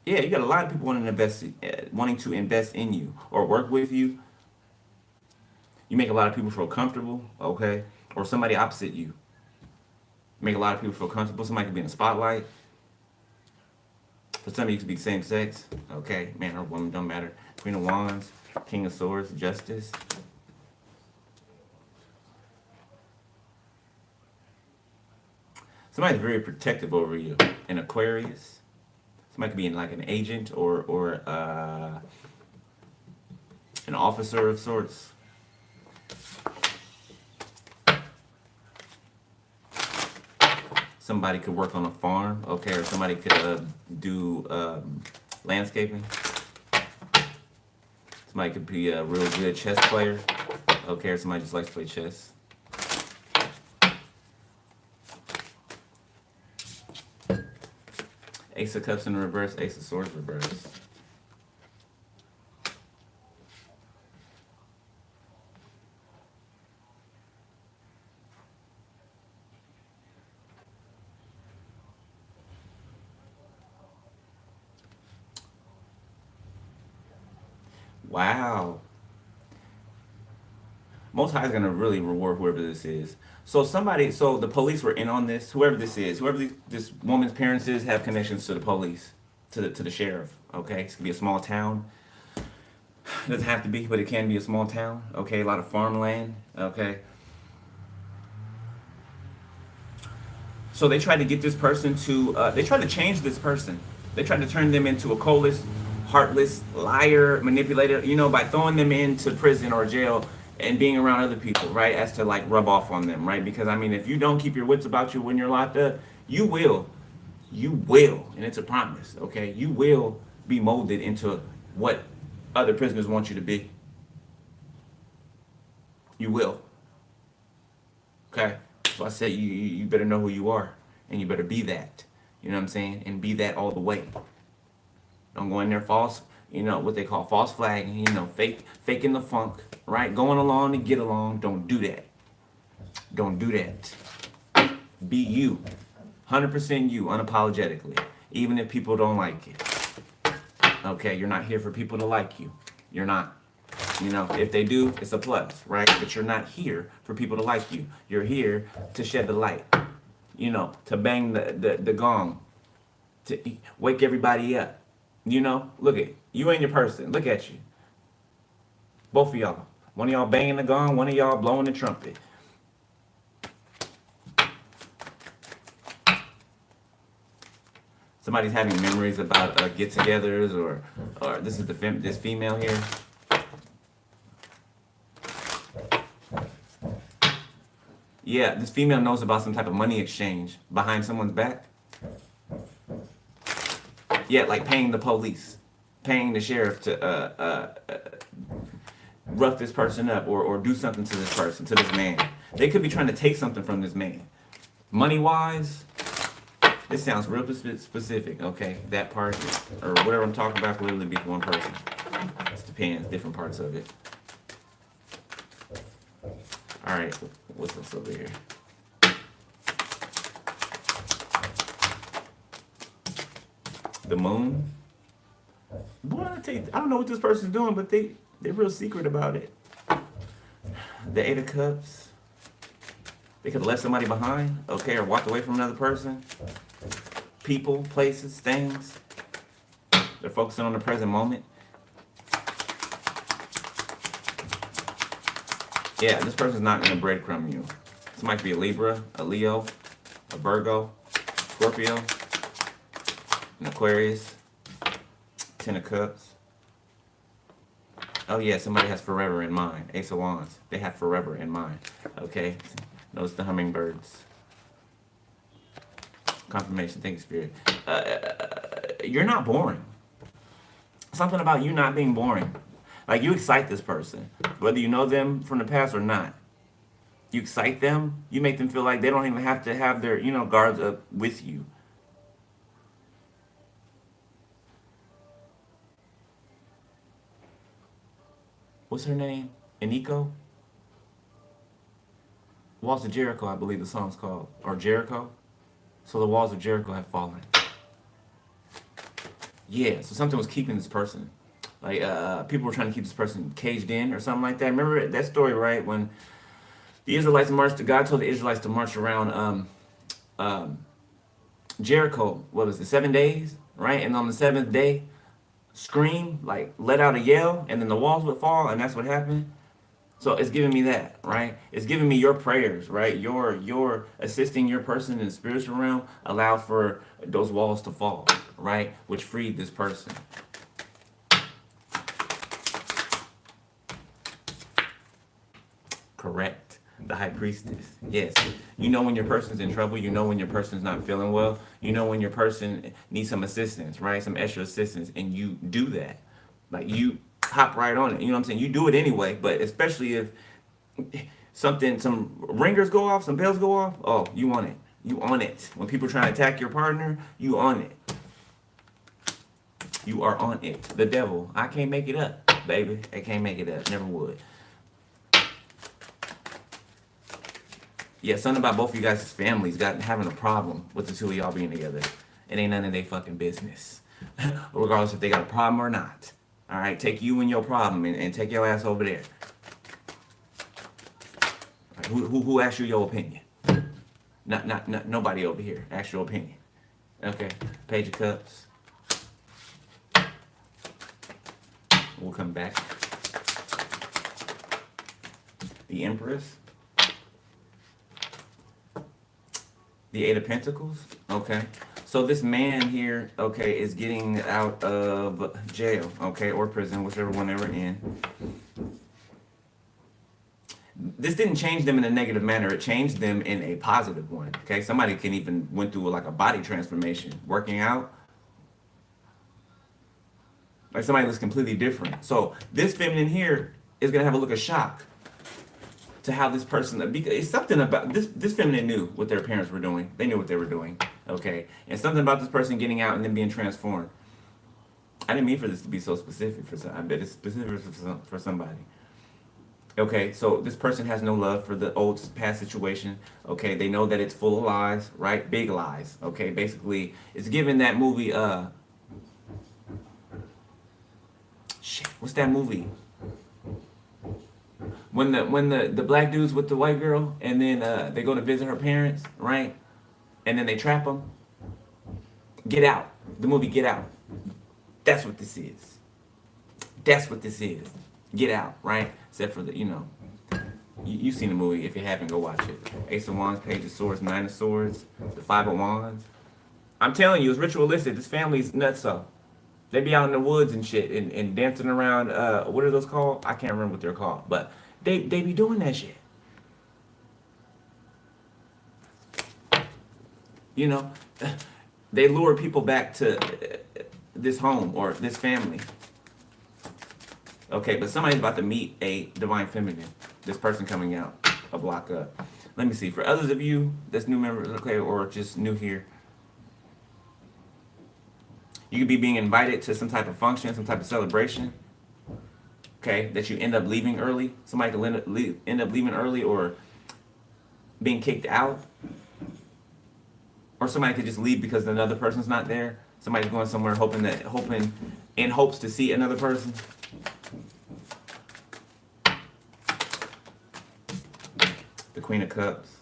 Yeah, you got a lot of people wanting to invest in you or work with you. You make a lot of people feel comfortable, okay? Or somebody opposite you. Make a lot of people feel comfortable. Somebody could be in the spotlight. For some of you, it could be same sex. Okay, man or woman, don't matter. Queen of Wands, King of Swords, Justice. Somebody's very protective over you. An Aquarius. Somebody could be in like an agent or an officer of sorts. Somebody could work on a farm, okay, or somebody could do landscaping. Somebody could be a real good chess player, okay, or somebody just likes to play chess. Ace of Cups in reverse, Ace of Swords reverse. Wow. Most High is gonna really reward whoever this is. So the police were in on this. Whoever this is, this woman's parents is, have connections to the police, to the sheriff. Okay, it's gonna be a small town. It doesn't have to be, but it can be a small town. Okay, a lot of farmland. Okay. So they tried to get this person to. They tried to change this person. They tried to turn them into a soulless, heartless liar, manipulator. You know, by throwing them into prison or jail and being around other people, right? As to like rub off on them, right? Because I mean, if you don't keep your wits about you when you're locked up, you will, and it's a promise. Okay, you will be molded into what other prisoners want you to be. You will. Okay? So I said you better know who you are. And you better be that. You know what I'm saying? And be that all the way. Don't go in there false, what they call false flagging, faking the funk, right? Going along to get along. Don't do that. Don't do that. Be you. 100% you, unapologetically. Even if people don't like it. Okay, you're not here for people to like you. You're not. If they do, it's a plus, right? But you're not here for people to like you. You're here to shed the light. To bang the gong. To wake everybody up. Look at you and your person. Look at you. Both of y'all. One of y'all banging the gong, one of y'all blowing the trumpet. Somebody's having memories about get-togethers, or this is this female here. Yeah, this female knows about some type of money exchange behind someone's back. Yeah, like paying the police, paying the sheriff to rough this person up or do something to this person, to this man. They could be trying to take something from this man. Money-wise, this sounds real specific, okay? That part, or whatever I'm talking about, could really be for one person. It depends, different parts of it. All right, what's this over here? The moon. Boy, I don't know what this person's doing, but they're real secret about it. The Eight of Cups. They could have left somebody behind, okay, or walked away from another person. People, places, things. They're focusing on the present moment. Yeah, this person's not going to breadcrumb you. This might be a Libra, a Leo, a Virgo, Scorpio, an Aquarius, 10 of Cups. Oh yeah, somebody has forever in mind. Ace of Wands. They have forever in mind. Okay? Notice the hummingbirds. Confirmation. Thank you, Spirit. You're not boring. Something about you not being boring. Like, you excite this person, whether you know them from the past or not. You excite them. You make them feel like they don't even have to have their, guards up with you. What's her name? Eniko? Walls of Jericho, I believe the song's called. Or Jericho. So the walls of Jericho have fallen. Yeah, so something was keeping this person. Like, people were trying to keep this person caged in or something like that. Remember that story, right? When the Israelites marched, God told the Israelites to march around Jericho, what was it, 7 days, right? And on the 7th day, scream, like let out a yell, and then the walls would fall, and that's what happened. So it's giving me that, right? It's giving me your prayers, right? Your assisting your person in the spiritual realm allowed for those walls to fall, right? Which freed this person. Correct. The high priestess. Yes. You know when your person's in trouble. You know when your person's not feeling well. You know when your person needs some assistance, right? Some extra assistance. And you do that. Like, you hop right on it. You know what I'm saying? You do it anyway. But especially if some ringers go off, some bells go off. Oh, you want it. You on it. When people try to attack your partner, you on it. You are on it. The devil. I can't make it up, baby. I can't make it up. Never would. Yeah, something about both of you guys' families having a problem with the two of y'all being together. It ain't none of their fucking business. Regardless if they got a problem or not. Alright, take you and your problem and take your ass over there. Who asked you your opinion? Not nobody over here. Ask your opinion. Okay. Page of Cups. We'll come back. The Empress. The Eight of Pentacles. Okay. So this man here, okay, is getting out of jail, okay, or prison, whichever one they were in. This didn't change them in a negative manner. It changed them in a positive one, okay? Somebody can even went through like a body transformation, working out. Like somebody looks completely different. So this feminine here is going to have a look of shock to how this person, because it's something about this feminine knew what their parents were doing. They knew what they were doing, okay? And something about this person getting out and then being transformed. I didn't mean for this to be so specific for some. I bet it's specific for somebody. Okay, so this person has no love for the old past situation. Okay, they know that it's full of lies, right? Big lies. Okay, basically, it's given that movie. Shit, what's that movie? When the black dude's with the white girl, and then they go to visit her parents, right? And then they trap them. Get Out. The movie Get Out. That's what this is. That's what this is. Get Out, right? Except for the, you've seen the movie. If you haven't, go watch it. Ace of Wands, Page of Swords, Nine of Swords, the Five of Wands. I'm telling you, it's ritualistic. This family's nuts so. They be out in the woods and shit and dancing around. What are those called? I can't remember what they're called, but they be doing that shit. They lure people back to this home or this family. Okay, but somebody's about to meet a divine feminine. This person coming out a block up. Let me see. For others of you that's new members, okay, or just new here, you could be being invited to some type of function, some type of celebration. Okay, that you end up leaving early. Somebody could end up leaving early or being kicked out. Or somebody could just leave because another person's not there. Somebody's going somewhere hoping in hopes to see another person. The Queen of Cups.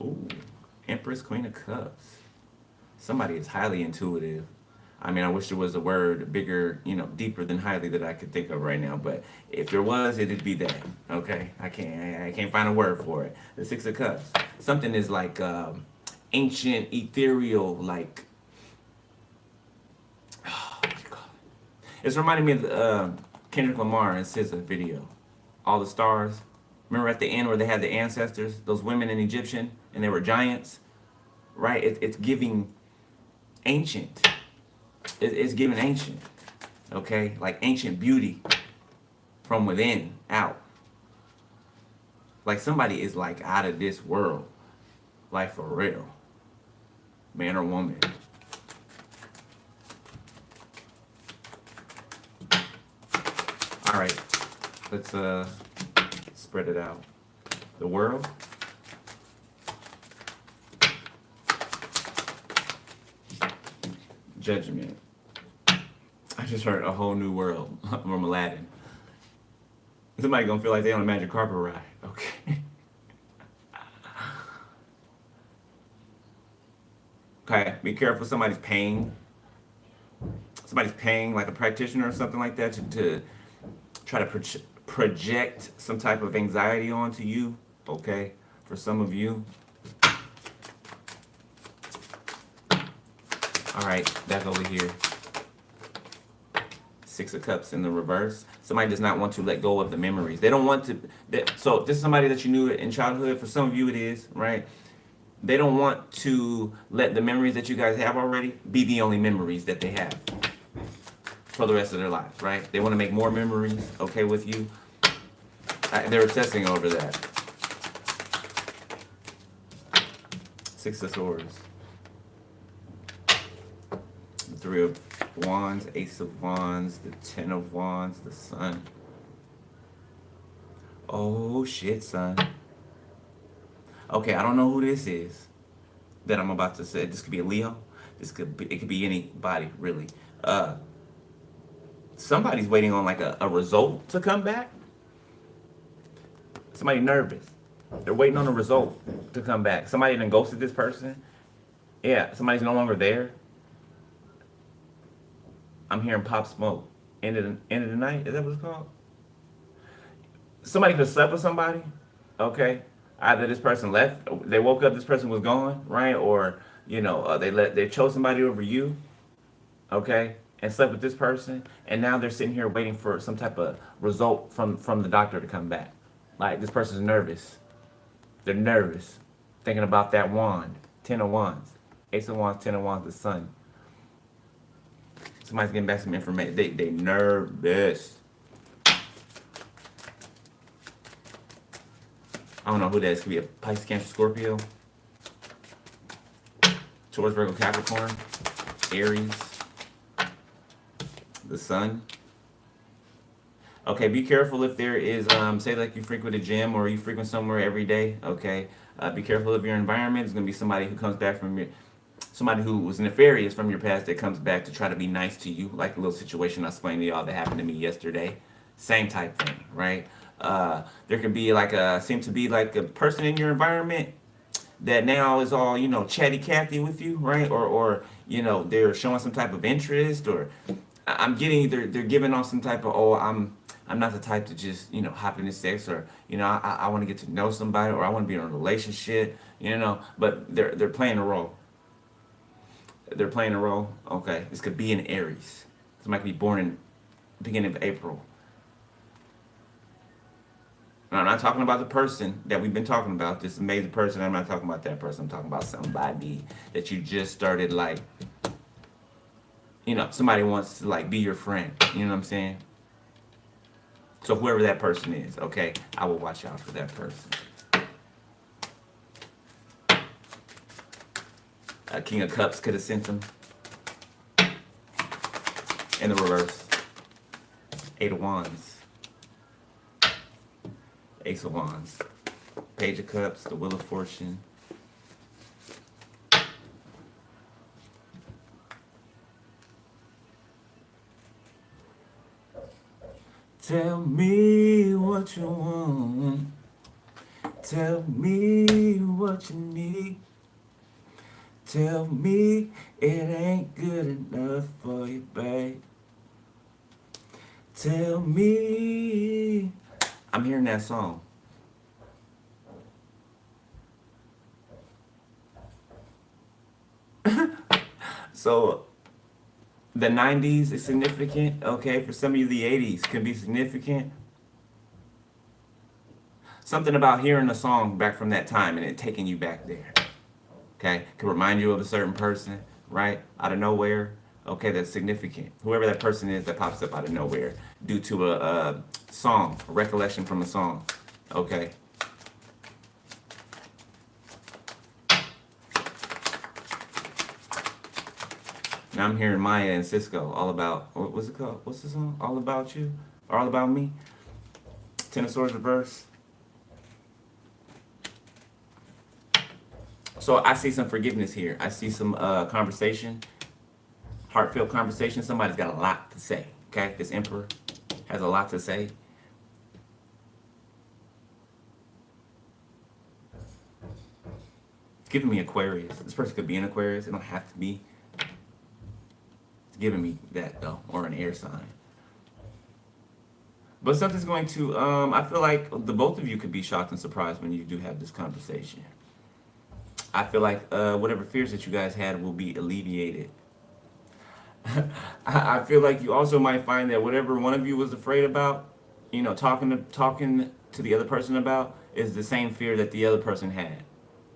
Ooh, Empress, Queen of Cups. Somebody is highly intuitive. I mean, I wish there was a word bigger, deeper than highly that I could think of right now. But if there was, it'd be that. Okay, I can't find a word for it. The Six of Cups. Something is like ancient, ethereal, like. What do you call it? It's reminding me of Kendrick Lamar and SZA video. All the stars. Remember at the end where they had the ancestors, those women in Egyptian, and they were giants, right? It's giving ancient. It's giving ancient, okay? Like ancient beauty from within out. Like somebody is like out of this world, like for real, man or woman. All right, let's spread it out. The World. Judgment. I just heard a whole new world from Aladdin. Somebody gonna feel like they on a magic carpet ride. Okay. Okay, be careful. Somebody's paying like a practitioner or something like that to try to project some type of anxiety onto you. Okay, for some of you. All right, back over here. Six of Cups in the reverse. Somebody does not want to let go of the memories. They don't want to. So this is somebody that you knew in childhood. For some of you, it is, right? They don't want to let the memories that you guys have already be the only memories that they have for the rest of their lives, right? They want to make more memories, okay, with you. They're obsessing over that. Six of Swords. Three of Wands, Ace of Wands, the Ten of Wands, the Sun. Oh shit, son. Okay, I don't know who this is that I'm about to say. This could be a Leo. It could be anybody, really. Somebody's waiting on like a result to come back. Somebody nervous. They're waiting on a result to come back. Somebody done ghosted this person. Yeah, somebody's no longer there. I'm hearing pop smoke. End of the night? Is that what it's called? Somebody could have slept with somebody. Okay. Either this person left, they woke up, this person was gone, right? Or, they chose somebody over you, okay, and slept with this person, and now they're sitting here waiting for some type of result from the doctor to come back. Like, this person's nervous. They're nervous, thinking about that wand, 10 of wands, ace of wands, 10 of wands, the sun. Somebody's getting back some information. They nervous. I don't know who that is. Could be a Pisces, Cancer, Scorpio, Taurus, Virgo, Capricorn, Aries, the sun. Okay, be careful if there is, say like you frequent a gym or you frequent somewhere every day, okay? Be careful of your environment. It's going to be somebody who comes back from somebody who was nefarious from your past that comes back to try to be nice to you, like the little situation I explained to y'all that happened to me yesterday. Same type thing, right? There could be seem to be like a person in your environment that now is all, chatty Cathy with you, right? Or they're showing some type of interest, or I'm getting they're giving off some type of, I'm not the type to just, hop into sex, or, I want to get to know somebody, or I want to be in a relationship, but they're playing a role. They're playing a role. Okay. This could be an Aries. Somebody could be born in the beginning of April. And I'm not talking about the person that we've been talking about, this amazing person. I'm not talking about that person. I'm talking about somebody that you just started, somebody wants to, be your friend. You know what I'm saying? So whoever that person is, okay, I will watch out for that person. King of Cups could have sent them. In the reverse. Eight of Wands. Ace of Wands. Page of Cups, the Wheel of Fortune. Tell me what you want. Tell me what you need. Tell me it ain't good enough for you, babe. Tell me. I'm hearing that song. So, the 90s is significant, okay? For some of you, the 80s can be significant. Something about hearing a song back from that time and it taking you back there. Okay, can remind you of a certain person, right? Out of nowhere. Okay, that's significant. Whoever that person is that pops up out of nowhere due to a song, a recollection from a song. Okay. Now I'm hearing Maya and Cisco, all about, what's it called? What's the song? All About You? Or All About Me? Ten of Swords reverse. So I see some forgiveness here. I see some conversation, heartfelt conversation. Somebody's got a lot to say, okay? This Emperor has a lot to say. It's giving me Aquarius. This person could be an Aquarius. It don't have to be. It's giving me that, though, or an air sign. But something's going to, I feel like the both of you could be shocked and surprised when you do have this conversation. I feel like whatever fears that you guys had will be alleviated. I feel like you also might find that whatever one of you was afraid about, talking to the other person about, is the same fear that the other person had.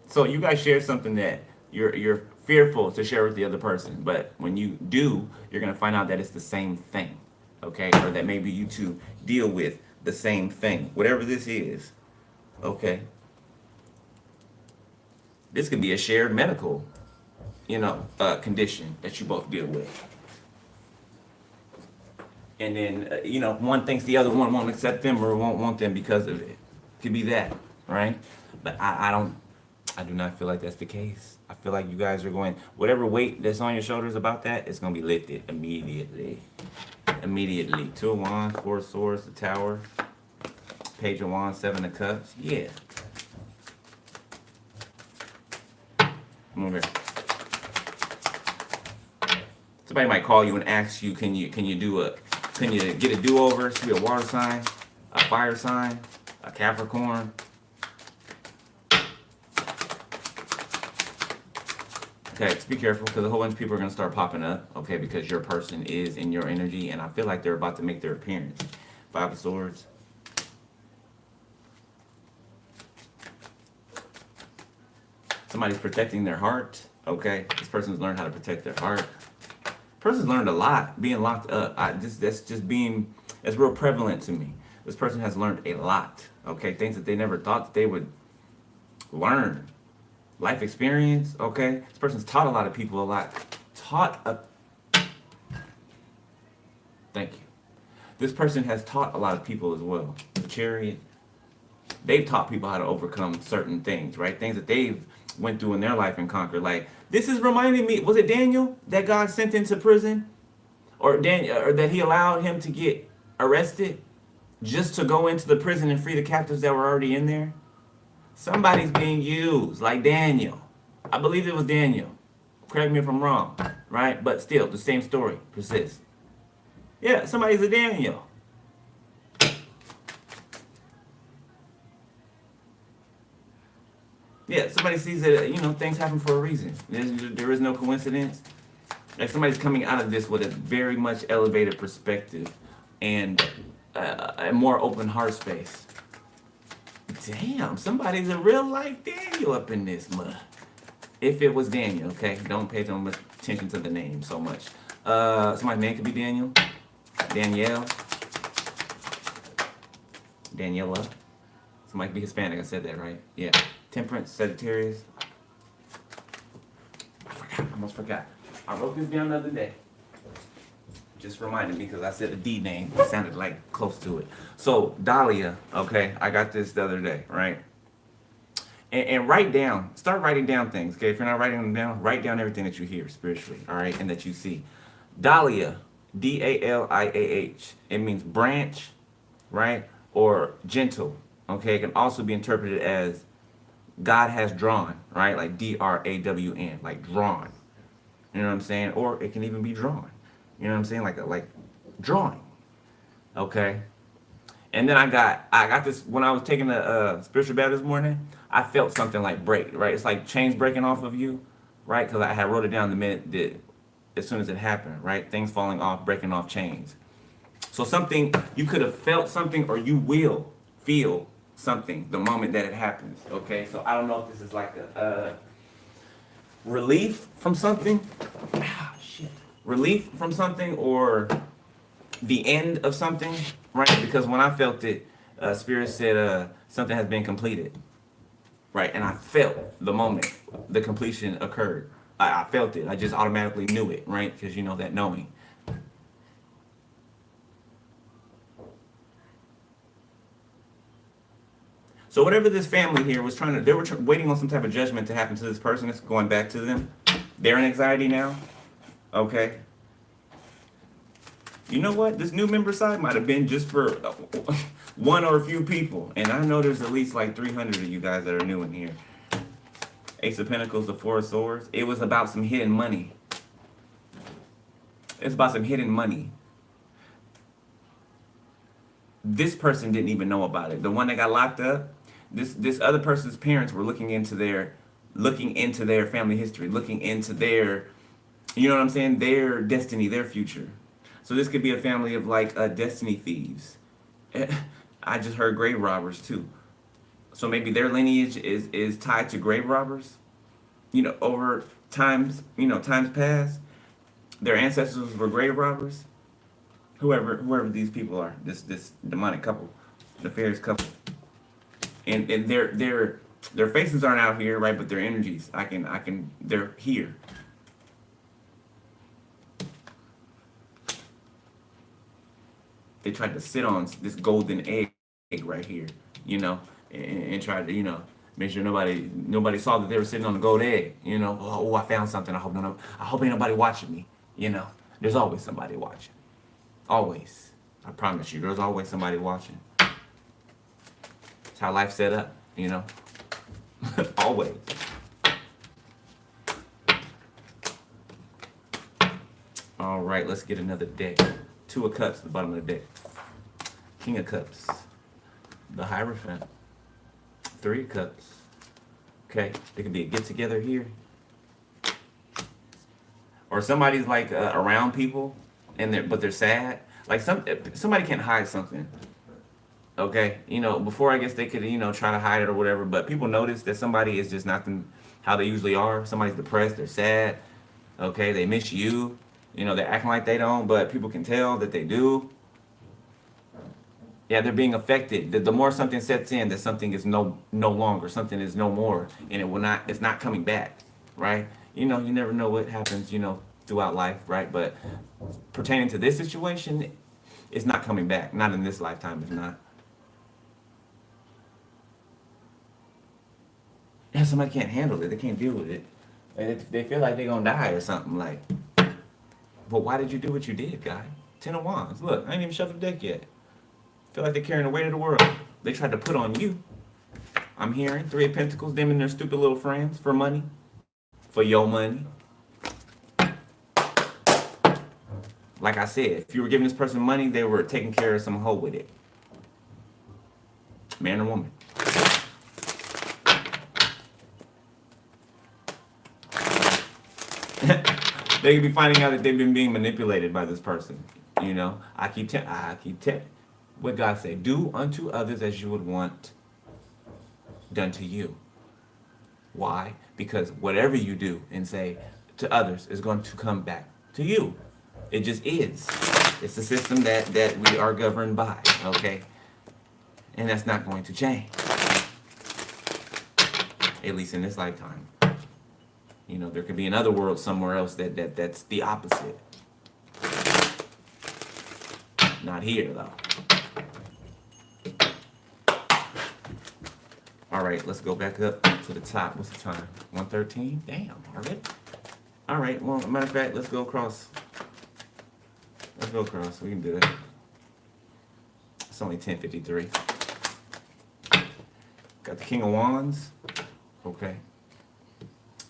So you guys share something that you're fearful to share with the other person, but when you do, you're gonna find out that it's the same thing, okay? Or that maybe you two deal with the same thing, whatever this is, okay? This could be a shared medical, condition that you both deal with. And then, one thinks the other one won't accept them or won't want them because of it. Could be that, right? But I do not feel like that's the case. I feel like you guys are going, whatever weight that's on your shoulders about that, it's going to be lifted immediately. Immediately. Two of Wands, Four of Swords, the Tower. Page of Wands, Seven of Cups. Yeah. Come over here. Somebody might call you and ask you, can you get a do-over? It could be a water sign, a fire sign, a Capricorn. Okay, just be careful because a whole bunch of people are going to start popping up, okay, because your person is in your energy, and I feel like they're about to make their appearance. Five of Swords. Somebody's protecting their heart, okay? This person's learned how to protect their heart. Person's learned a lot being locked up. That's real prevalent to me. This person has learned a lot, okay? Things that they never thought that they would learn. Life experience, okay? This person's taught a lot of people a lot. Thank you. This person has taught a lot of people as well. The Chariot. They've taught people how to overcome certain things, right? Things that they've went through in their life and conquered. Like, this is reminding me, was it Daniel that God sent into prison? Or that he allowed him to get arrested just to go into the prison and free the captives that were already in there? Somebody's being used, like Daniel. I believe it was Daniel. Correct me if I'm wrong, right? But still, the same story persists. Yeah, somebody's a Daniel. Yeah, somebody sees that, things happen for a reason. There is no coincidence. Like, somebody's coming out of this with a very much elevated perspective and a more open heart space. Damn, somebody's a real life Daniel up in this mud. If it was Daniel, okay? Don't pay too much attention to the name so much. Somebody's name could be Daniel. Danielle. Daniela. Somebody could be Hispanic, I said that, right? Yeah. Temperance, Sagittarius. I almost forgot. I wrote this down the other day. Just reminded me because I said a D name. It sounded like close to it. So, Dahlia, okay? I got this the other day, right? And start writing down things, okay? If you're not writing them down, write down everything that you hear spiritually, all right? And that you see. Dahlia, D-A-L-I-A-H. It means branch, right? Or gentle, okay? It can also be interpreted as God has drawn, right? Like D-R-A-W-N, like drawn. You know what I'm saying? Or it can even be drawn. You know what I'm saying? Like drawing. Okay? And then I got this when I was taking the spiritual bath this morning. I felt something like break, right? It's like chains breaking off of you, right? Because I had wrote it down the minute that as soon as it happened, right? Things falling off, breaking off chains. So something, you could have felt something, or you will feel something the moment that it happens, okay? So I don't know if this is like a relief from something. Relief from something, or the end of something, right? Because when I felt it, Spirit said something has been completed, right? And I felt the moment the completion occurred. I felt it. I just automatically knew it, right? Because you know that knowing. So whatever this family here was trying to, they were waiting on some type of judgment to happen to this person. It's going back to them. They're in anxiety now. Okay. You know what? This new member side might have been just for one or a few people. And I know there's at least like 300 of you guys that are new in here. Ace of Pentacles, the Four of Swords. It was about some hidden money. It's about some hidden money. This person didn't even know about it. The one that got locked up, this other person's parents were looking into their family history, looking into their, you know what I'm saying, their destiny, their future. So this could be a family of like destiny thieves. I just heard grave robbers too. So maybe their lineage is tied to grave robbers. You know, over times past, their ancestors were grave robbers. Whoever these people are, this demonic couple, nefarious couple, and their faces aren't out here, right? But their energies, they're here. They tried to sit on this golden egg right here, and try to, make sure nobody saw that they were sitting on the gold egg, Oh, I found something. I hope ain't nobody watching me, There's always somebody watching. Always. I promise you, there's always somebody watching. It's how life's set up, you know. Always. All right, let's get another deck. 2 of Cups at the bottom of the deck. King of Cups. The Hierophant. 3 of Cups. Okay, there could be a get together here. Or somebody's like around people, but they're sad. Like somebody can't hide something. Okay, you know, before I guess they could, you know, try to hide it or whatever. But people notice that somebody is just not how they usually are. Somebody's depressed, they're sad. Okay, they miss you. You know, they're acting like they don't, but people can tell that they do. Yeah, they're being affected. The more something sets in, that something is no longer, something is no more, and it's not coming back, right? You know, you never know what happens, you know, throughout life, right? But pertaining to this situation, it's not coming back. Not in this lifetime, it's not. Yeah, somebody can't handle it. They can't deal with it. They feel like they're gonna die or something. Like, but why did you do what you did, guy? 10 of Wands. Look, I ain't even shuffled the deck yet. Feel like they're carrying the weight of the world. They tried to put on you. I'm hearing 3 of Pentacles, them and their stupid little friends for money. For your money. Like I said, if you were giving this person money, they were taking care of some hoe with it. Man or woman. They could be finding out that they've been being manipulated by this person. You know, I keep telling. What God say? Do unto others as you would want done to you. Why? Because whatever you do and say to others is going to come back to you. It just is. It's the system that we are governed by. Okay, and that's not going to change. At least in this lifetime. You know, there could be another world somewhere else that's the opposite. Not here, though. All right, let's go back up to the top. What's the time? 1:13? Damn, already? All right, well, matter of fact, let's go across. Let's go across. We can do it. It's only 10:53. Got the King of Wands. Okay.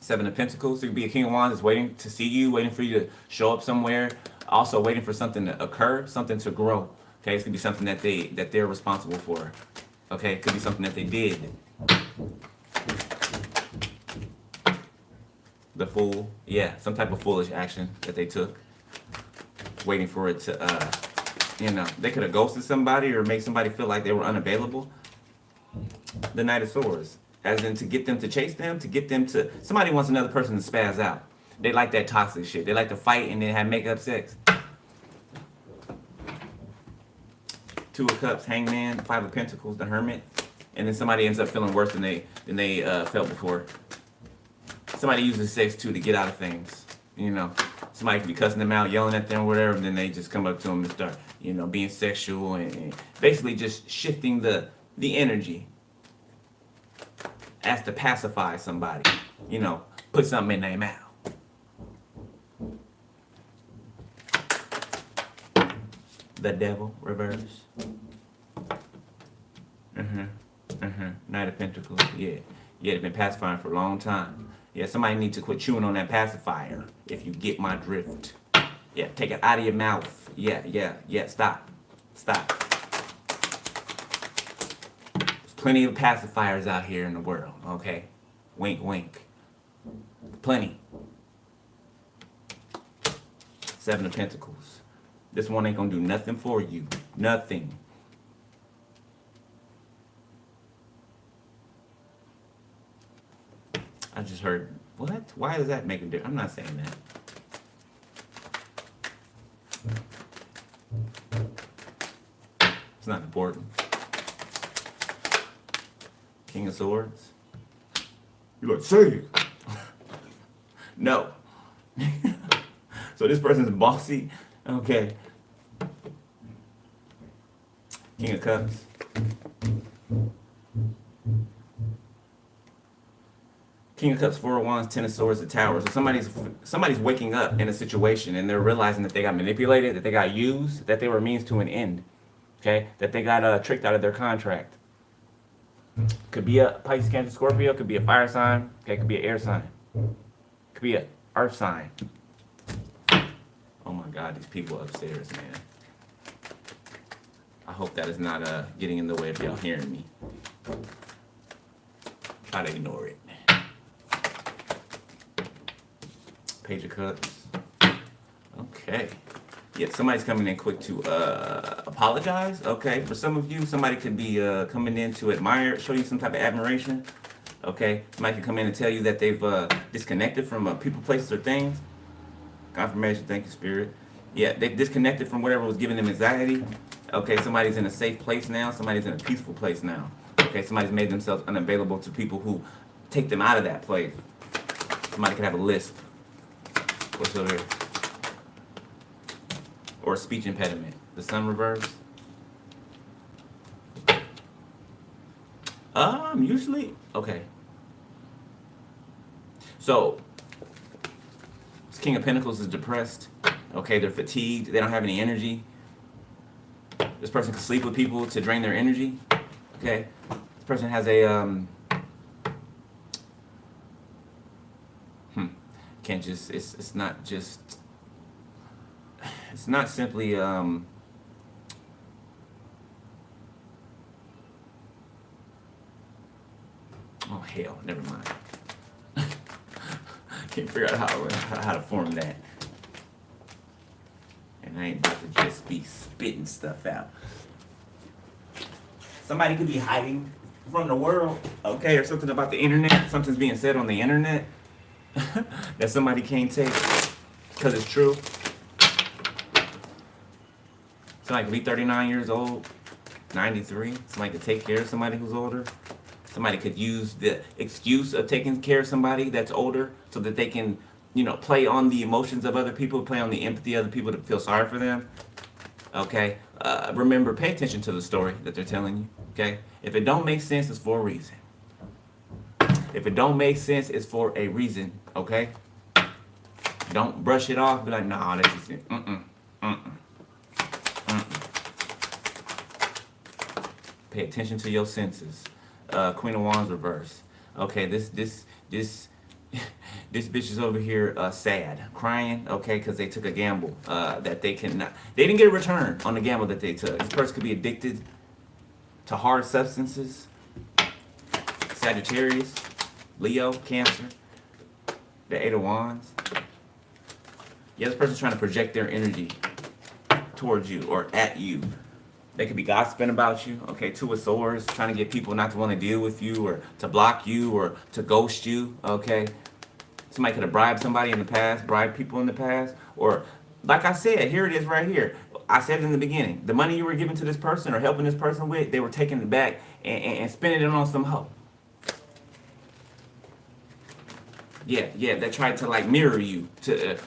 7 of Pentacles. There could be a King of Wands that's waiting to see you, waiting for you to show up somewhere. Also waiting for something to occur, something to grow. Okay, it could be something that they're responsible for. Okay, it could be something that they did. The Fool. Yeah, some type of foolish action that they took. Waiting for it to, you know, they could have ghosted somebody or made somebody feel like they were unavailable. The Knight of Swords. As in to get them to chase them, to get them to... Somebody wants another person to spaz out. They like that toxic shit. They like to fight and then have make-up sex. 2 of Cups, Hangman, 5 of Pentacles, the Hermit. And then somebody ends up feeling worse than they felt before. Somebody uses sex too to get out of things. You know, somebody can be cussing them out, yelling at them, whatever, and then they just come up to them and start, you know, being sexual and basically just shifting the energy as to pacify somebody. You know, put something in their mouth. The Devil, reverse. Knight of Pentacles, yeah. Yeah, they've been pacifying for a long time. Yeah, somebody needs to quit chewing on that pacifier, if you get my drift. Yeah, take it out of your mouth. Yeah, stop. There's plenty of pacifiers out here in the world, okay? Wink, wink. Plenty. 7 of Pentacles. This one ain't gonna do nothing for you. Nothing. I just heard, what? Why does that make a difference? I'm not saying that. It's not important. King of Swords. You're like, say it. No. So this person's bossy. Okay. King of Cups. King of Cups, 4 of Wands, 10 of Swords, the Tower. So somebody's waking up in a situation and they're realizing that they got manipulated, that they got used, that they were means to an end. Okay? That they got tricked out of their contract. Could be a Pisces, Cancer, Scorpio. Could be a fire sign. Okay, could be an air sign. Could be a earth sign. Oh my God, these people upstairs, man. I hope that is not getting in the way of y'all hearing me. Try to ignore it. Page of Cups. Okay. Yeah, somebody's coming in quick to apologize. Okay, for some of you, somebody could be coming in to admire, show you some type of admiration. Okay, somebody could come in and tell you that they've disconnected from people, places, or things. Confirmation, thank you, Spirit. Yeah, they've disconnected from whatever was giving them anxiety. Okay, somebody's in a safe place now. Somebody's in a peaceful place now. Okay, somebody's made themselves unavailable to people who take them out of that place. Somebody could have a lisp. What's over here? Or a speech impediment. The sun reverse. Usually, okay. So, this King of Pentacles is depressed. Okay, they're fatigued. They don't have any energy. This person can sleep with people to drain their energy. Okay, this person has a can't just. It's not just. It's not simply oh hell, never mind. Can't figure out how to form that. And I ain't about to just be spitting stuff out. Somebody could be hiding from the world, okay, or something about the internet. Something's being said on the internet that somebody can't take because it's true. Somebody could be 39 years old, 93. Somebody could take care of somebody who's older. Somebody could use the excuse of taking care of somebody that's older so that they can, play on the emotions of other people, play on the empathy of other people to feel sorry for them. Okay? Remember, pay attention to the story that they're telling you. Okay? If it don't make sense, it's for a reason. If it don't make sense, it's for a reason. Okay? Don't brush it off. Be like, nah, that's just it. Pay attention to your senses. Queen of Wands reverse. Okay, this bitch is over here sad, crying, okay, because they took a gamble that they didn't get a return on the gamble that they took. This person could be addicted to hard substances. Sagittarius, Leo, Cancer, the Eight of Wands. Yeah, this person's trying to project their energy towards you or at you. They could be gossiping about you. Okay, Two of Swords, trying to get people not to want to deal with you or to block you or to ghost you. Okay, somebody could have bribed somebody in the past, bribed people in the past, or like I said, here it is right here. I said it in the beginning. The money you were giving to this person or helping this person with, they were taking it back and spending it on some hoe. Yeah, they tried to like mirror you to.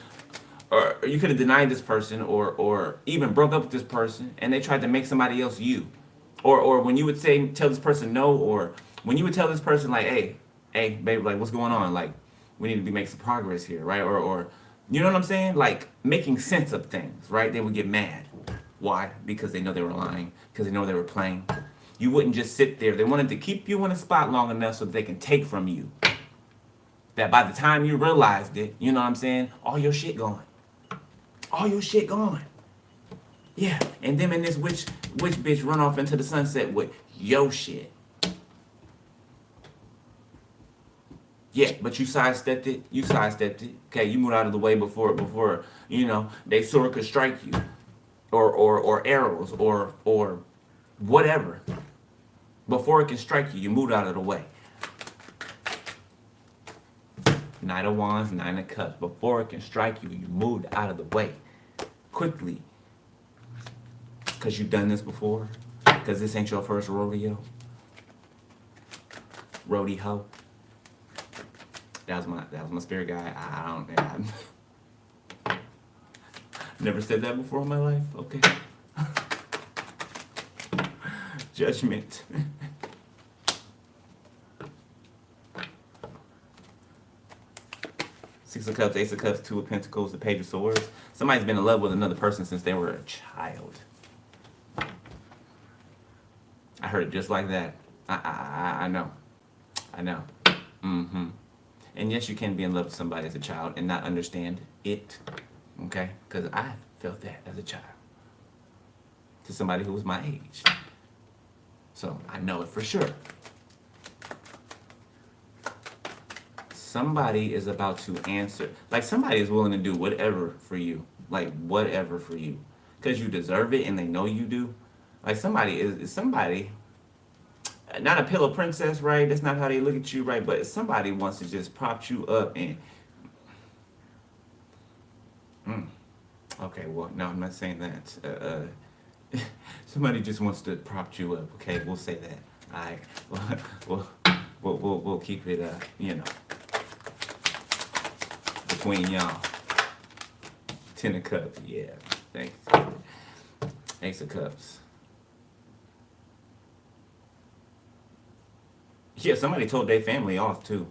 Or you could have denied this person or even broke up with this person and they tried to make somebody else you. Or when you would tell this person no, or when you would tell this person like, hey, babe, like what's going on? Like we need to make some progress here, right? Or you know what I'm saying? Like making sense of things, right? They would get mad. Why? Because they know they were lying, because they know they were playing. You wouldn't just sit there. They wanted to keep you in a spot long enough so that they can take from you. That by the time you realized it, you know what I'm saying? All your shit gone. All your shit gone. Yeah, and them and this witch bitch run off into the sunset with your shit. Yeah, but you sidestepped it. Okay, you moved out of the way before they sword could strike you, or arrows, or whatever. Before it can strike you, you moved out of the way. Knight of Wands, Nine of Cups. Before it can strike you, you moved out of the way. Quickly. Because you've done this before. Because this ain't your first rodeo. Roadie ho. That was my spirit guy. I never said that before in my life. Okay. Judgment. Six of Cups, Ace of Cups, Two of Pentacles, the Page of Swords. Somebody's been in love with another person since they were a child. I heard it just like that. I I know. I know. Mm-hmm. And yes, you can be in love with somebody as a child and not understand it. Okay? Because I felt that as a child. To somebody who was my age. So I know it for sure. Somebody is about to answer. Like somebody is willing to do whatever for you. Like whatever for you. Because you deserve it and they know you do. Like somebody is somebody. Not a pillow princess, right? That's not how they look at you, right? But somebody wants to just prop you up and. Okay, well, no, I'm not saying that. Somebody just wants to prop you up. Okay, we'll say that. All right, we'll keep it, between y'all. 10 of Cups, yeah. Thanks. Ace of Cups. Yeah, somebody told their family off too.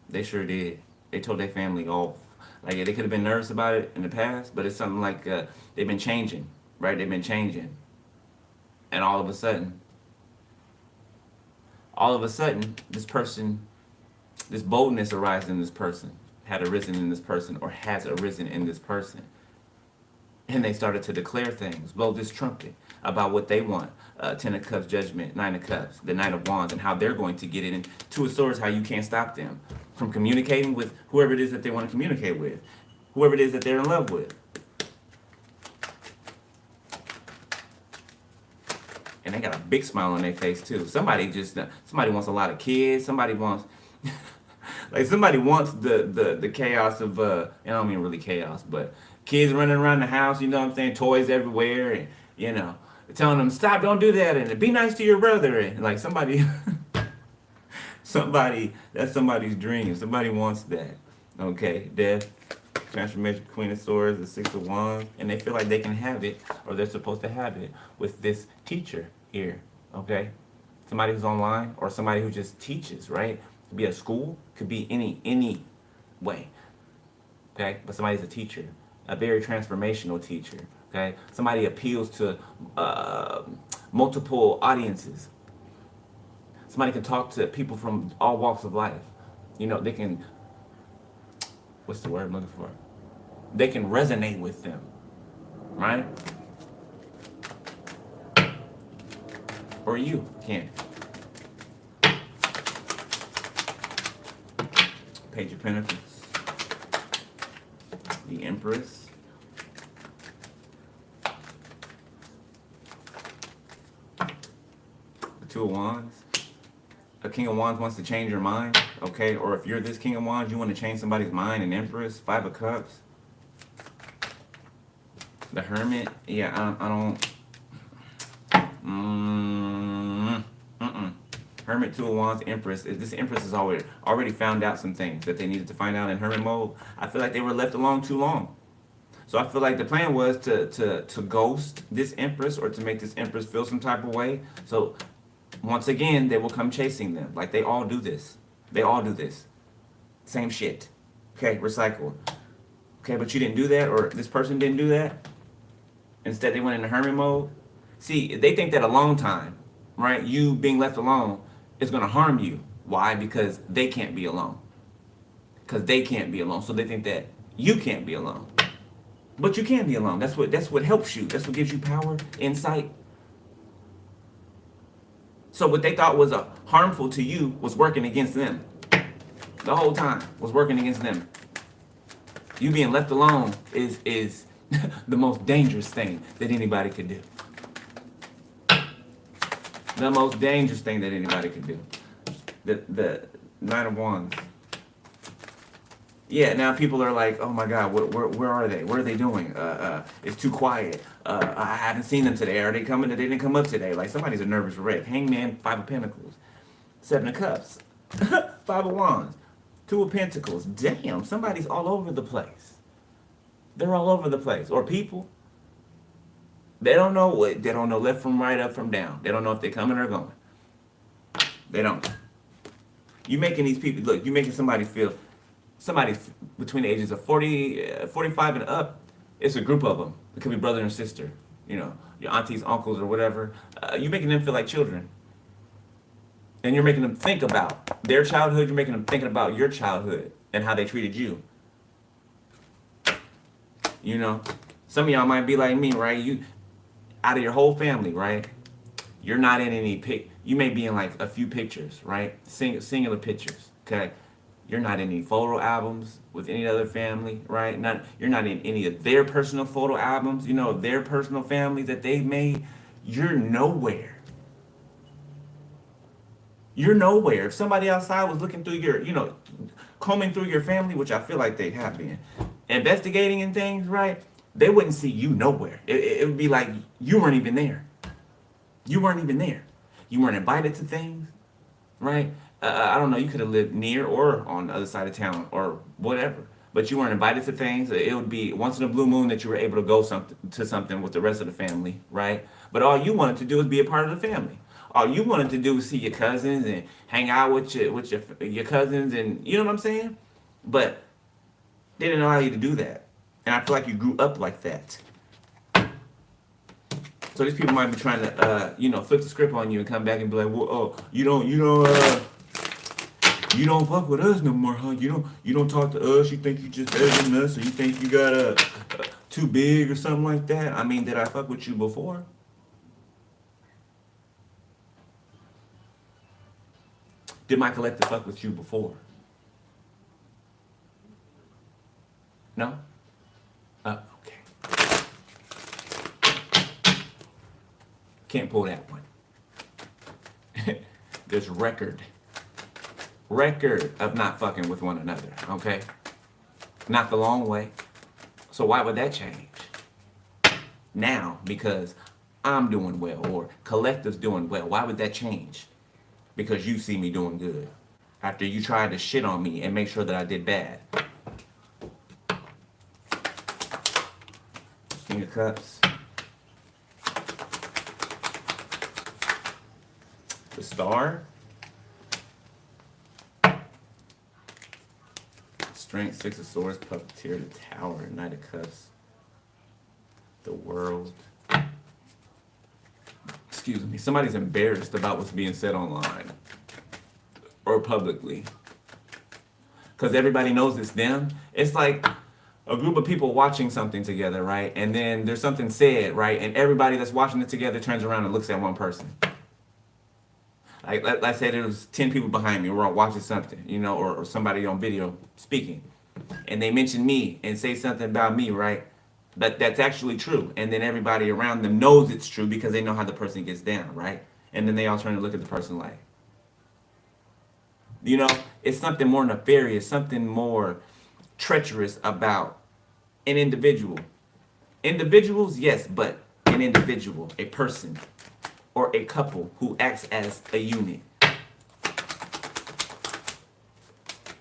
They sure did. They told their family off. Like they could have been nervous about it in the past, but it's something like they've been changing, right? They've been changing, and all of a sudden, this person, this boldness arises in this person, had arisen in this person, or has arisen in this person. And they started to declare things, blow this trumpet about what they want. 10 of Cups, Judgment, 9 of Cups, the Knight of Wands, and how they're going to get it. And 2 of Swords, how you can't stop them from communicating with whoever it is that they want to communicate with, whoever it is that they're in love with. And they got a big smile on their face too. Somebody wants a lot of kids. Somebody wants, like somebody wants the chaos of, and I don't mean really chaos, but kids running around the house, you know what I'm saying, toys everywhere, and telling them stop, don't do that, and be nice to your brother, and like somebody, that's somebody's dream. Somebody wants that. Okay, Death, Transformation, Queen of Swords, the 6 of Wands, and they feel like they can have it, or they're supposed to have it with this teacher here. Okay, somebody who's online, or somebody who just teaches, right? Could be at school, could be any way. Okay, but somebody's a teacher. A very transformational teacher, okay? Somebody appeals to multiple audiences. Somebody can talk to people from all walks of life. They can, what's the word I'm looking for? They can resonate with them, right? Or you can. Page of Pentacles. The Empress. The 2 of Wands. A King of Wands wants to change your mind, okay? Or if you're this King of Wands, you want to change somebody's mind. An Empress. 5 of Cups. The Hermit. Yeah, I don't. Hermit, 2 of Wands, Empress. This Empress has already found out some things that they needed to find out in Hermit mode. I feel like they were left alone too long. So I feel like the plan was to ghost this Empress, or to make this Empress feel some type of way. So once again, they will come chasing them. Like they all do this. They all do this. Same shit. Okay, recycle. Okay, but you didn't do that, or this person didn't do that. Instead, they went into Hermit mode. See, they think that alone time, right? You being left alone is going to harm you. Why? Because they can't be alone. Because they can't be alone. So they think that you can't be alone. But you can be alone. That's what helps you. That's what gives you power, insight. So what they thought was harmful to you was working against them. The whole time was working against them. You being left alone is the most dangerous thing that anybody could do. The most dangerous thing that anybody could do. The 9 of Wands. Yeah, now people are like, oh my God, where are they? What are they doing? It's too quiet. I haven't seen them today. Are they coming? They didn't come up today. Like somebody's a nervous wreck. Hangman, 5 of Pentacles. 7 of Cups. 5 of Wands. 2 of Pentacles. Damn, somebody's all over the place. They're all over the place. Or people. They don't know left from right, up from down. They don't know if they're coming or going. They don't. You making these people, look, you making somebody between the ages of 45 and up. It's a group of them. It could be brother and sister, your aunties, uncles, or whatever. You making them feel like children. And you're making them think about their childhood. You're making them thinking about your childhood and how they treated you. You know, some of y'all might be like me, right? You, out of your whole family, right? You're not in any you may be in like a few pictures, right? Singular pictures, okay? You're not in any photo albums with any other family, right? You're not in any of their personal photo albums, you know, their personal families that they've made. You're nowhere. You're nowhere. If somebody outside was looking through your, you know, combing through your family, which I feel like they have been, investigating and things, right? They wouldn't see you nowhere. It would be like you weren't even there. You weren't even there. You weren't invited to things, right? I don't know. You could have lived near or on the other side of town or whatever, but you weren't invited to things. It would be once in a blue moon that you were able to go something with the rest of the family, right? But all you wanted to do was be a part of the family. All you wanted to do was see your cousins and hang out with your cousins, and you know what I'm saying. But they didn't allow you to do that, and I feel like you grew up like that. So these people might be trying to, you know, flip the script on you and come back and be like, well, oh, you don't fuck with us no more, huh? You don't talk to us. You think you just better than us, or you think you got too big or something like that. I mean, did I fuck with you before? Did my collective fuck with you before? No? Okay. Can't pull that one. There's record of not fucking with one another, okay? Not the long way. So why would that change? Now, because I'm doing well or collective's doing well, why would that change? Because you see me doing good. After you tried to shit on me and make sure that I did bad. King of Cups. The Star. Strength, Six of Swords, Puppeteer, the Tower, Knight of Cups. The World. Excuse me. Somebody's embarrassed about what's being said online. Or publicly. Because everybody knows it's them. It's like a group of people watching something together, right? And then there's something said, right? And everybody that's watching it together turns around and looks at one person. Like, let's say there was 10 people behind me. We're all watching something, you know, or somebody on video speaking. And they mention me and say something about me, right? That's actually true. And then everybody around them knows it's true because they know how the person gets down, right? And then they all turn to look at the person like, you know, it's something more nefarious, something more treacherous about an individual. Individuals, yes, but an individual, a person, or a couple who acts as a unit.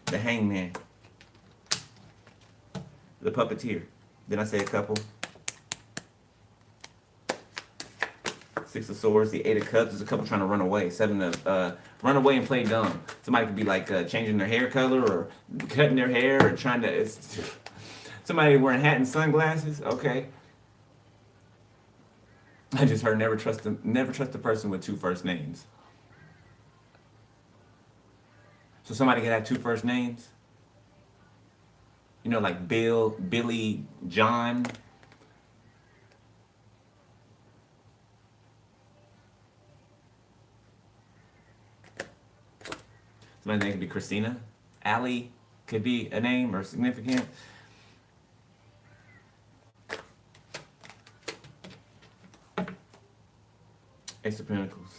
The Hangman. The Puppeteer. Did I say a couple? Six of Swords, the Eight of Cups. There's a couple trying to run away. Seven of run away and play dumb. Somebody could be like changing their hair color or cutting their hair or trying to. Somebody wearing a hat and sunglasses. Okay. I just heard never trust a person with two first names. So somebody can have two first names. You know, like Bill, Billy, John. Somebody's name could be Christina. Allie could be a name or significant. Ace of Pentacles.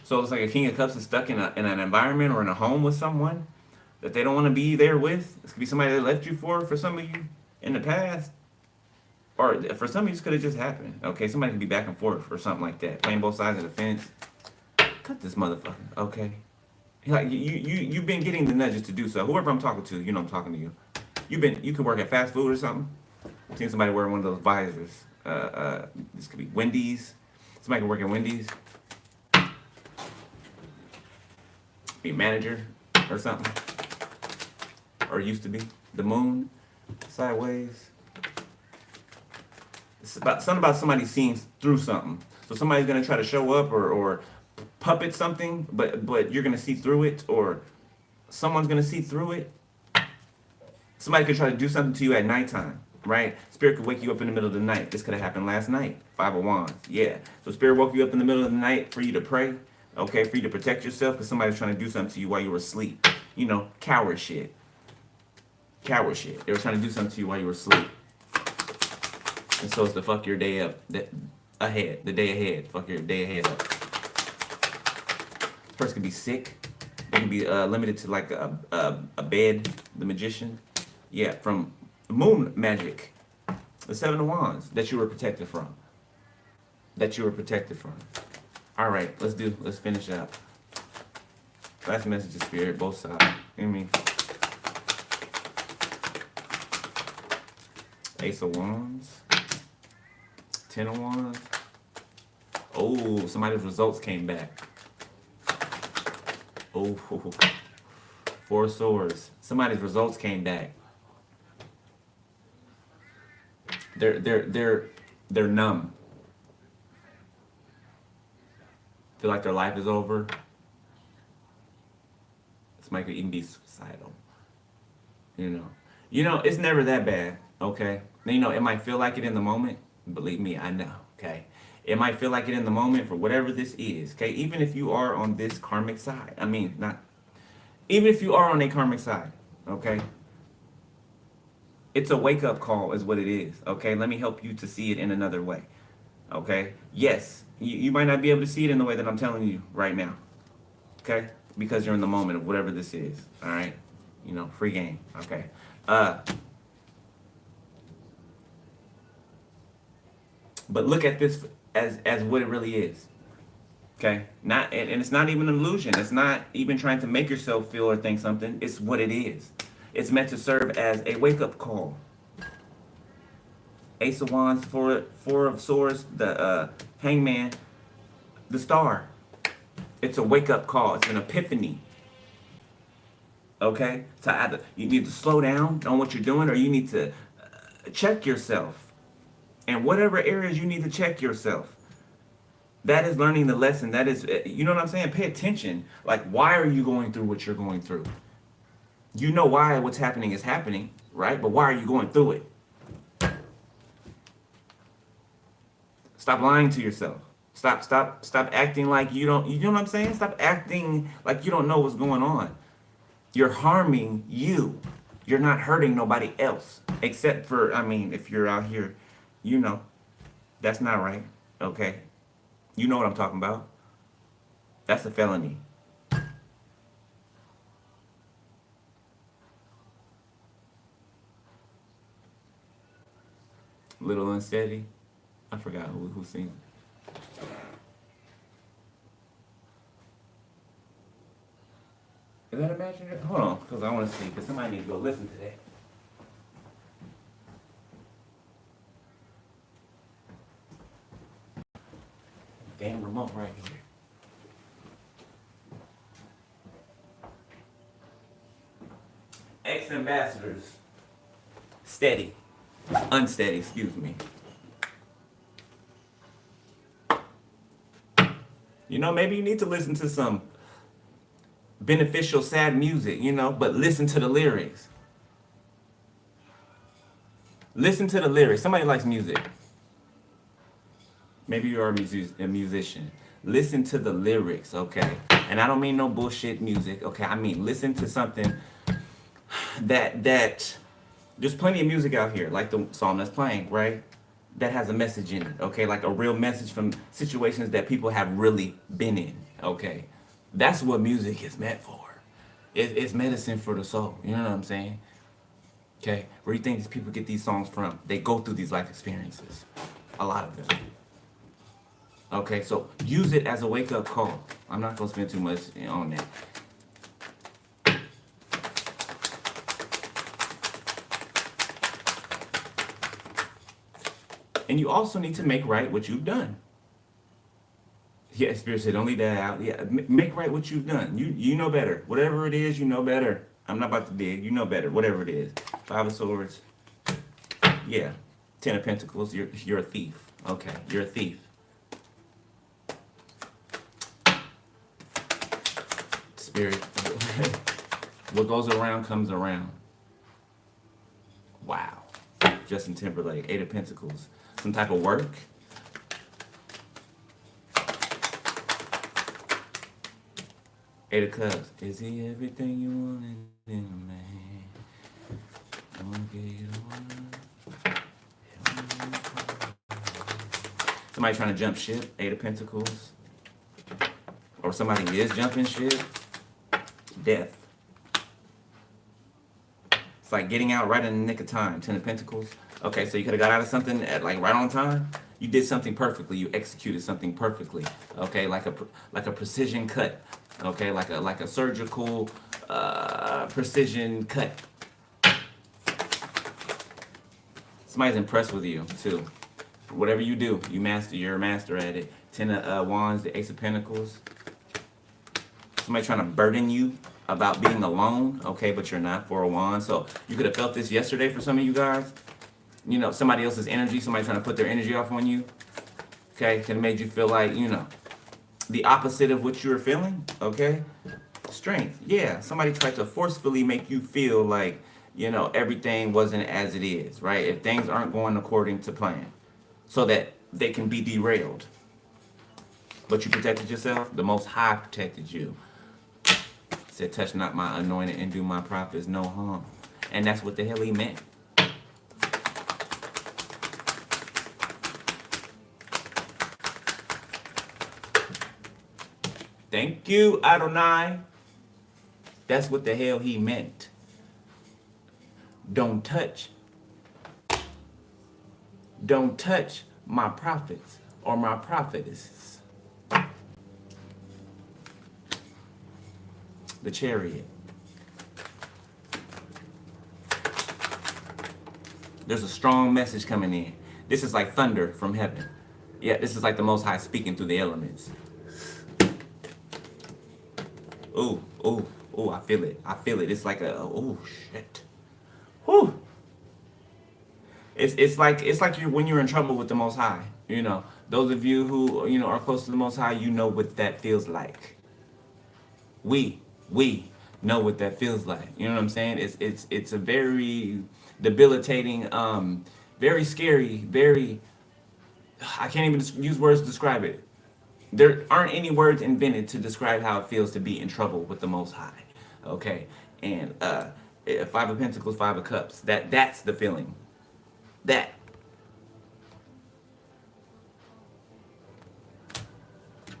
So it's like a King of Cups is stuck in an environment or in a home with someone that they don't want to be there with. This could be somebody that left you for some of you in the past. Or for some of you, this could have just happened. Okay, somebody could be back and forth or something like that. Playing both sides of the fence. Cut this motherfucker, okay? Like you've been getting the nudges to do so. Whoever I'm talking to, you know I'm talking to you. You can work at fast food or something. I've seen somebody wearing one of those visors. This could be Wendy's. Somebody can work at Wendy's. Be a manager or something. Or used to be. the moon sideways. It's about something about somebody seeing through something. So somebody's gonna try to show up or puppet something, but you're gonna see through it, or someone's gonna see through it. Somebody could try to do something to you at nighttime, right? Spirit could wake you up in the middle of the night. This could have happened last night. 5 of Wands, yeah. So Spirit woke you up in the middle of the night for you to pray, okay, for you to protect yourself, because somebody's trying to do something to you while you were asleep. You know, coward shit. Coward shit. They were trying to do something to you while you were asleep. And so it's to fuck your day up ahead. The day ahead. Fuck your day ahead up. This person could be sick. They can be limited to like a bed, the magician. Yeah, from moon magic. The 7 of Wands that you were protected from. That you were protected from. All right, let's finish up. Last message of Spirit, both sides. You know what I mean? Ace of Wands. 10 of Wands. Oh, somebody's results came back. Oh, 4 of Swords. Somebody's results came back. They're numb. Feel like their life is over. Somebody could even be suicidal. You know, it's never that bad. Okay. You know, it might feel like it in the moment. Believe me, I know. Okay. It might feel like it in the moment for whatever this is. Okay. Even if you are on this karmic side. I mean, even if you are on a karmic side. Okay. It's a wake up call is what it is. Okay. Let me help you to see it in another way. Okay. Yes. You might not be able to see it in the way that I'm telling you right now. Okay. Because you're in the moment of whatever this is. All right. You know, free game. Okay. But look at this as what it really is. Okay? And it's not even an illusion. It's not even trying to make yourself feel or think something. It's what it is. It's meant to serve as a wake-up call. Ace of Wands, four of Swords, the Hangman, the Star. It's a wake-up call. It's an epiphany. Okay? So either you need to slow down on what you're doing, or you need to check yourself. And whatever areas you need to check yourself. That is learning the lesson. That is, you know what I'm saying? Pay attention. Like, why are you going through what you're going through? You know why what's happening is happening, right? But why are you going through it? Stop lying to yourself. Stop acting like you don't, you know what I'm saying? Stop acting like you don't know what's going on. You're harming you. You're not hurting nobody else. Except for, I mean, if you're out here, you know, that's not right. Okay? You know what I'm talking about. That's a felony. Little Unsteady. I forgot who sings it. Is that imaginary? Hold on, because I want to see, because somebody needs to go listen to that. Damn remote right here. Ex-ambassadors. Steady. Unsteady, excuse me. You know, maybe you need to listen to some beneficial, sad music, you know, but listen to the lyrics. Listen to the lyrics. Somebody likes music. Maybe you are a musician. Listen to the lyrics, okay? And I don't mean no bullshit music, okay? I mean, listen to something that there's plenty of music out here, like the song that's playing, right? That has a message in it, okay? Like a real message from situations that people have really been in, okay? That's what music is meant for. It's medicine for the soul, you know what I'm saying? Okay? Where do you think these people get these songs from? They go through these life experiences. A lot of them. Okay, so use it as a wake-up call. I'm not going to spend too much on that. And you also need to make right what you've done. Yeah, Spirit said, don't leave that out. Yeah, make right what you've done. You know better. Whatever it is, you know better. I'm not about to dig. You know better. Whatever it is. Five of Swords. Yeah. Ten of Pentacles. You're a thief. Okay, you're a thief. Spirit. What goes around comes around. Wow. Justin Timberlake. Eight of Pentacles. Some type of work. Eight of Cups. Is he everything you wanted in a man? I wanna get you the one. Somebody trying to jump ship. Eight of Pentacles. Or somebody is jumping ship. Death. It's like getting out right in the nick of time. Ten of Pentacles. Okay, so you could have got out of something at like right on time. You did something perfectly. You executed something perfectly. Okay, like a precision cut. Okay, like a surgical precision cut. Somebody's impressed with you too. Whatever you do, you're a master at it. Ten of Wands, the Ace of Pentacles. Somebody trying to burden you about being alone, okay, but you're not. Four of Wands. So you could have felt this yesterday for some of you guys. You know, somebody else's energy, somebody trying to put their energy off on you. Okay, could have made you feel like, you know, the opposite of what you were feeling, okay? Strength, yeah. Somebody tried to forcefully make you feel like, you know, everything wasn't as it is, right? If things aren't going according to plan, so that they can be derailed. But you protected yourself. The Most High protected you. Said, touch not my anointed and do my prophets no harm. And that's what the hell he meant. Thank you, Adonai. That's what the hell he meant. Don't touch my prophets or my prophetesses. The Chariot. There's a strong message coming in. This is like thunder from heaven. Yeah, this is like the Most High speaking through the elements. Ooh, ooh, ooh, I feel it. I feel it. It's like a, oh shit. Whew. It's like you're when you're in trouble with the Most High. You know, those of you who, you know, are close to the Most High, you know what that feels like. We know what that feels like. You know what I'm saying? It's a very debilitating, very scary, very, I can't even use words to describe it. There aren't any words invented to describe how it feels to be in trouble with the Most High. Okay? And Five of Pentacles, Five of Cups. That's the feeling. That.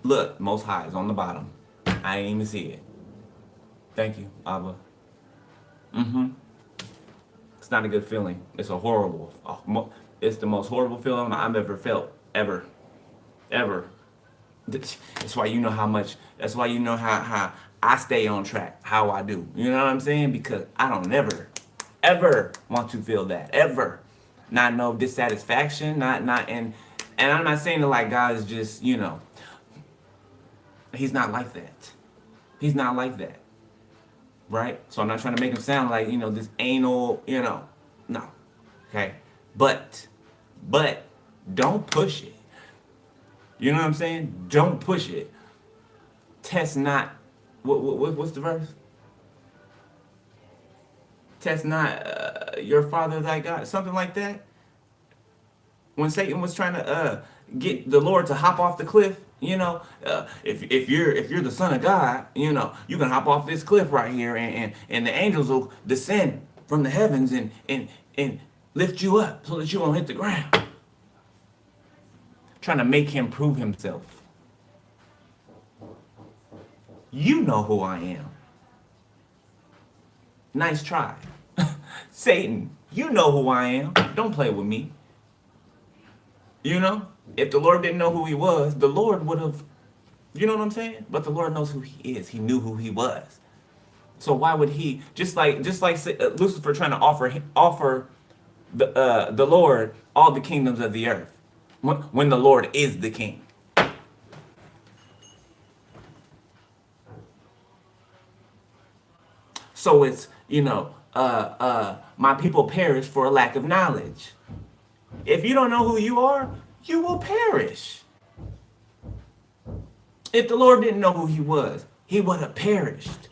Look, Most High is on the bottom. I didn't even see it. Thank you, Abba. It's not a good feeling. It's a horrible. It's the most horrible feeling I've ever felt. Ever. That's why you know how much. That's why you know how I stay on track. How I do. You know what I'm saying? Because I don't ever want to feel that. Ever. Not no dissatisfaction. And I'm not saying that like God is just, you know. He's not like that. He's not like that. Right? So I'm not trying to make him sound like, you know, this anal, you know. No. Okay? But don't push it. You know what I'm saying? Don't push it. Test not. What's the verse? Test not your father thy God. Something like that. When Satan was trying to get the Lord to hop off the cliff, you know, if you're the son of God, you know, you can hop off this cliff right here, and the angels will descend from the heavens and lift you up so that you won't hit the ground. Trying to make him prove himself. You know who I am. Nice try. Satan, you know who I am. Don't play with me. You know, if the Lord didn't know who he was, the Lord would have, you know what I'm saying? But the Lord knows who he is. He knew who he was. So why would he, just like Lucifer trying to offer the Lord all the kingdoms of the earth, when the Lord is the king. So it's, you know, my people perish for a lack of knowledge. If you don't know who you are, you will perish. If the Lord didn't know who he was, he would have perished.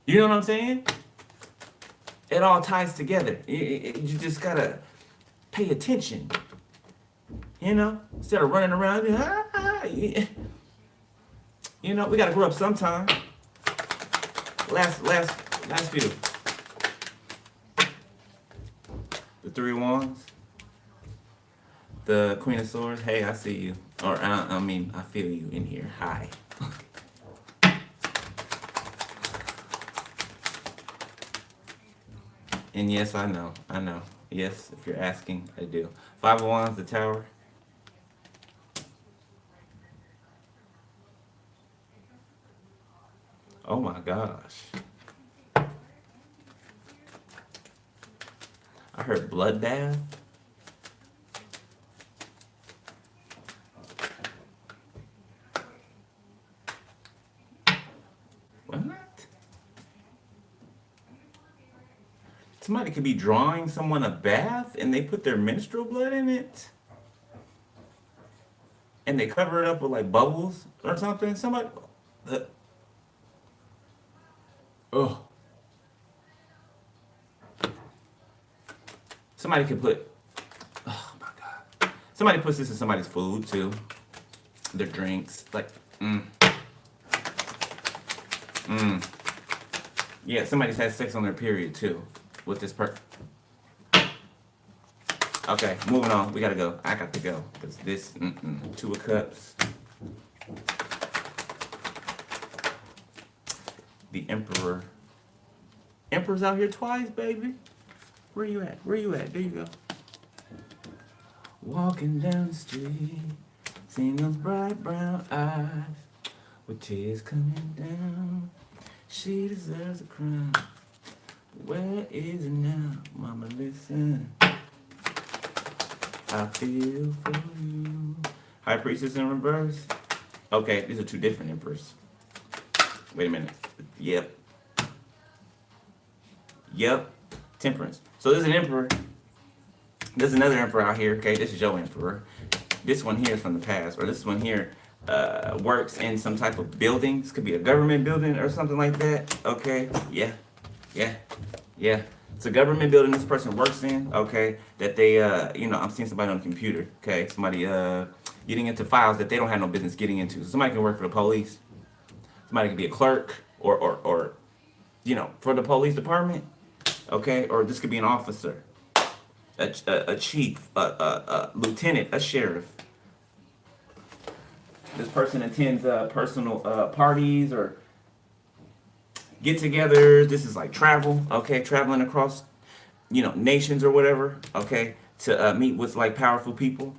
You know what I'm saying? It all ties together. You just gotta pay attention. You know, instead of running around, you know, we gotta grow up sometime. Last few. The Three of Wands. The Queen of Swords. Hey, I see you. Or I mean, I feel you in here. Hi. And yes, I know. Yes, if you're asking, I do. Five of Wands, the Tower. Oh my gosh. I heard bloodbath. What? Somebody could be drawing someone a bath and they put their menstrual blood in it. And they cover it up with like bubbles or something. Somebody. Oh. Somebody could put. Oh my God. Somebody puts this in somebody's food too. Their drinks. Like, Yeah, somebody's had sex on their period too. With this person. Okay, moving on. We gotta go. I got to go. Because this, Two of Cups. The Emperor. Emperor's out here twice, baby. Where you at? There you go. Walking down the street, seeing those bright brown eyes, with tears coming down. She deserves a crown. Where is it now? Mama, listen. I feel for you. High Priestess in reverse. Okay, these are two different emperors. Wait a minute. Yep. Temperance. So there's an emperor. There's another emperor out here. Okay, this is your emperor. This one here is from the past, or this one here works in some type of building. This could be a government building or something like that. Okay. Yeah. It's a government building this person works in, okay, that they, I'm seeing somebody on the computer, okay, somebody getting into files that they don't have no business getting into. So somebody can work for the police, somebody can be a clerk, or for the police department, okay, or this could be an officer, a chief, a lieutenant, a sheriff. This person attends personal parties or get-togethers. This is like travel, okay, traveling across, nations or whatever, okay, to meet with like powerful people.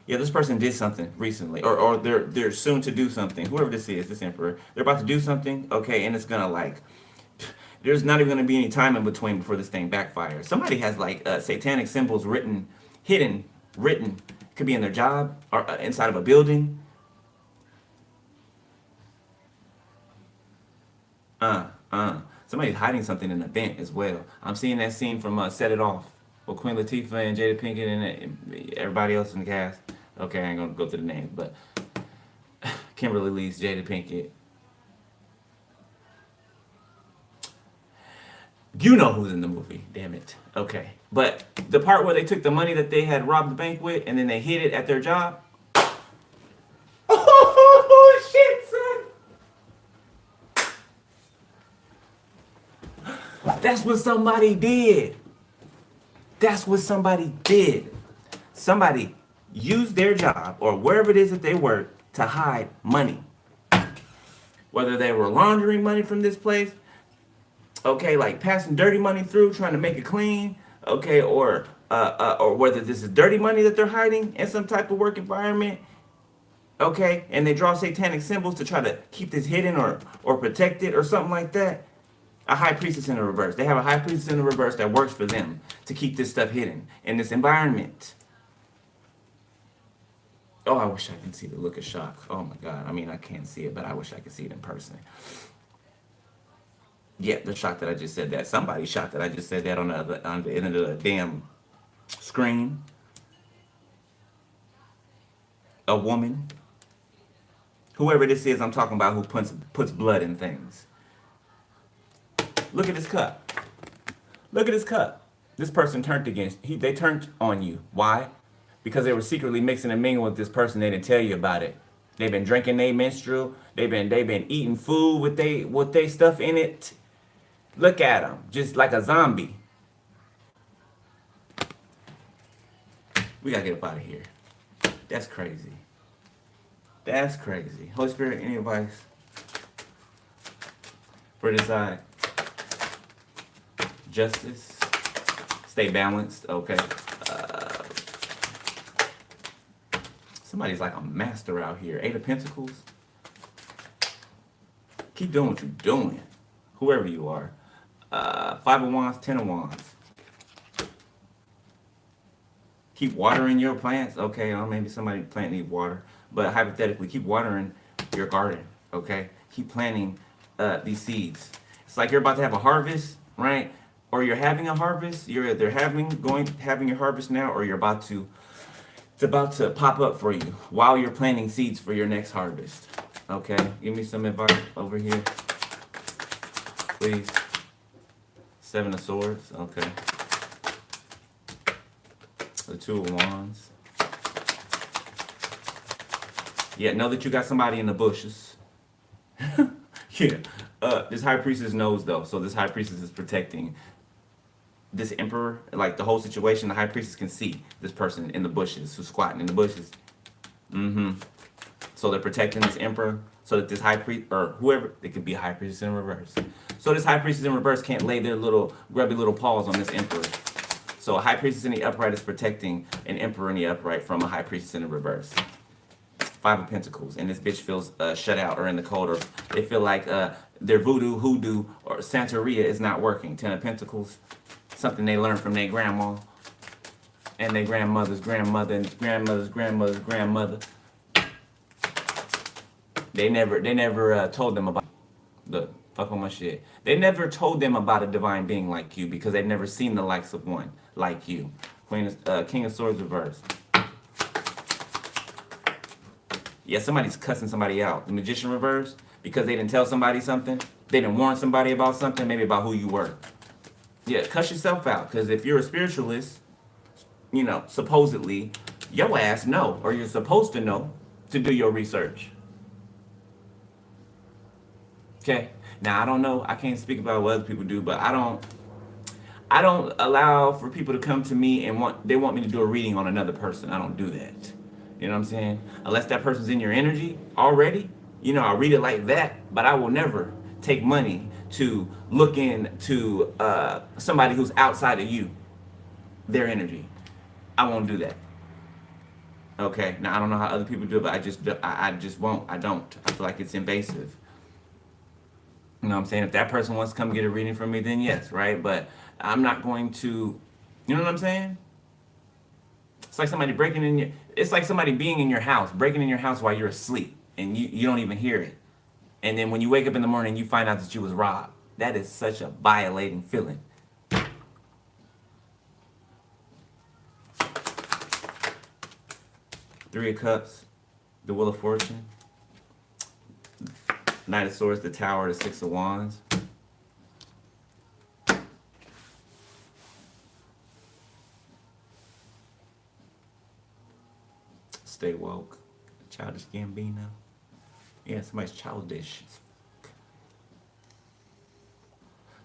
Yeah, this person did something recently, or they're soon to do something. Whoever this is, this emperor, they're about to do something, okay, and it's gonna like, there's not even gonna be any time in between before this thing backfires. Somebody has like satanic symbols hidden, could be in their job or inside of a building. Somebody's hiding something in a vent as well. I'm seeing that scene from Set It Off with Queen Latifah and Jada Pinkett and everybody else in the cast. Okay, I ain't gonna go through the names, but Kimberly Lee's Jada Pinkett. You know who's in the movie, damn it. Okay. But the part where they took the money that they had robbed the bank with and then they hid it at their job. Oh, shit, son. That's what somebody did. Somebody used their job or wherever it is that they work to hide money. Whether they were laundering money from this place, okay, like passing dirty money through, trying to make it clean, okay, or whether this is dirty money that they're hiding in some type of work environment, okay, and they draw satanic symbols to try to keep this hidden or protect it or something like that. A high priestess in the reverse. They have a high priestess in the reverse that works for them to keep this stuff hidden in this environment. Oh, I wish I could see the look of shock. Oh my God. I mean, I can't see it, but I wish I could see it in person. Yeah, the shock that I just said that. Somebody shocked that I just said that on the end of the damn screen. A woman. Whoever this is I'm talking about who puts blood in things. Look at this cup. Look at this cup. This person turned against they turned on you. Why? Because they were secretly mixing and mingling with this person. They didn't tell you about it. They've been drinking their menstrual. They've been eating food with they stuff in it. Look at them, just like a zombie. We gotta get up out of here. That's crazy. That's crazy. Holy Spirit, any advice for this side? Justice. Stay balanced. Okay. Somebody's like a master out here. 8 of Pentacles. Keep doing what you're doing. Whoever you are. 5 of Wands, 10 of Wands. Keep watering your plants. Okay, or maybe somebody plant needs water. But hypothetically, keep watering your garden. Okay? Keep planting these seeds. It's like you're about to have a harvest, right? Or you're having a harvest. You're either having your harvest now, or you're about to it's about to pop up for you while you're planting seeds for your next harvest. Okay? Give me some advice over here. Please. 7 of Swords. Okay. The 2 of Wands. Yeah, know that you got somebody in the bushes. Yeah. This High Priestess knows though. So this High Priestess is protecting this Emperor. Like the whole situation, the High Priestess can see this person in the bushes who's squatting in the bushes. So they're protecting this Emperor so that this High Priest, or whoever, it could be a High Priestess in reverse. So this High Priestess in reverse can't lay their little grubby little paws on this Emperor. So a High Priestess in the upright is protecting an Emperor in the upright from a High Priestess in the reverse. 5 of Pentacles, and this bitch feels shut out or in the cold, or they feel like their voodoo, hoodoo, or Santeria is not working. 10 of Pentacles, something they learned from their grandma and their grandmother's grandmother and grandmother's grandmother's grandmother. They never told them about the fuck on my shit. They never told them about a divine being like you because they've never seen the likes of one like you. King of Swords reverse. Yeah, somebody's cussing somebody out. The Magician reverse, because they didn't tell somebody something. They didn't warn somebody about something, maybe about who you were. Yeah, cuss yourself out, because if you're a spiritualist, you know, supposedly, your ass know, or you're supposed to know, to do your research. Okay? Now, I don't know, I can't speak about what other people do, but I don't allow for people to come to me and they want me to do a reading on another person. I don't do that. You know what I'm saying? Unless that person's in your energy already, you know, I'll read it like that, but I will never take money to look into somebody who's outside of you, their energy. I won't do that. Okay? Now, I don't know how other people do it, but I just won't. I don't. I feel like it's invasive. You know what I'm saying? If that person wants to come get a reading from me, then yes, right? But I'm not going to, you know what I'm saying? It's like somebody it's like somebody being in your house, breaking in your house while you're asleep, and you don't even hear it. And then when you wake up in the morning, you find out that you was robbed. That is such a violating feeling. Three of Cups, the Wheel of Fortune, Knight of Swords, the Tower, the 6 of Wands. Stay woke. Childish Gambino. Yeah, somebody's childish.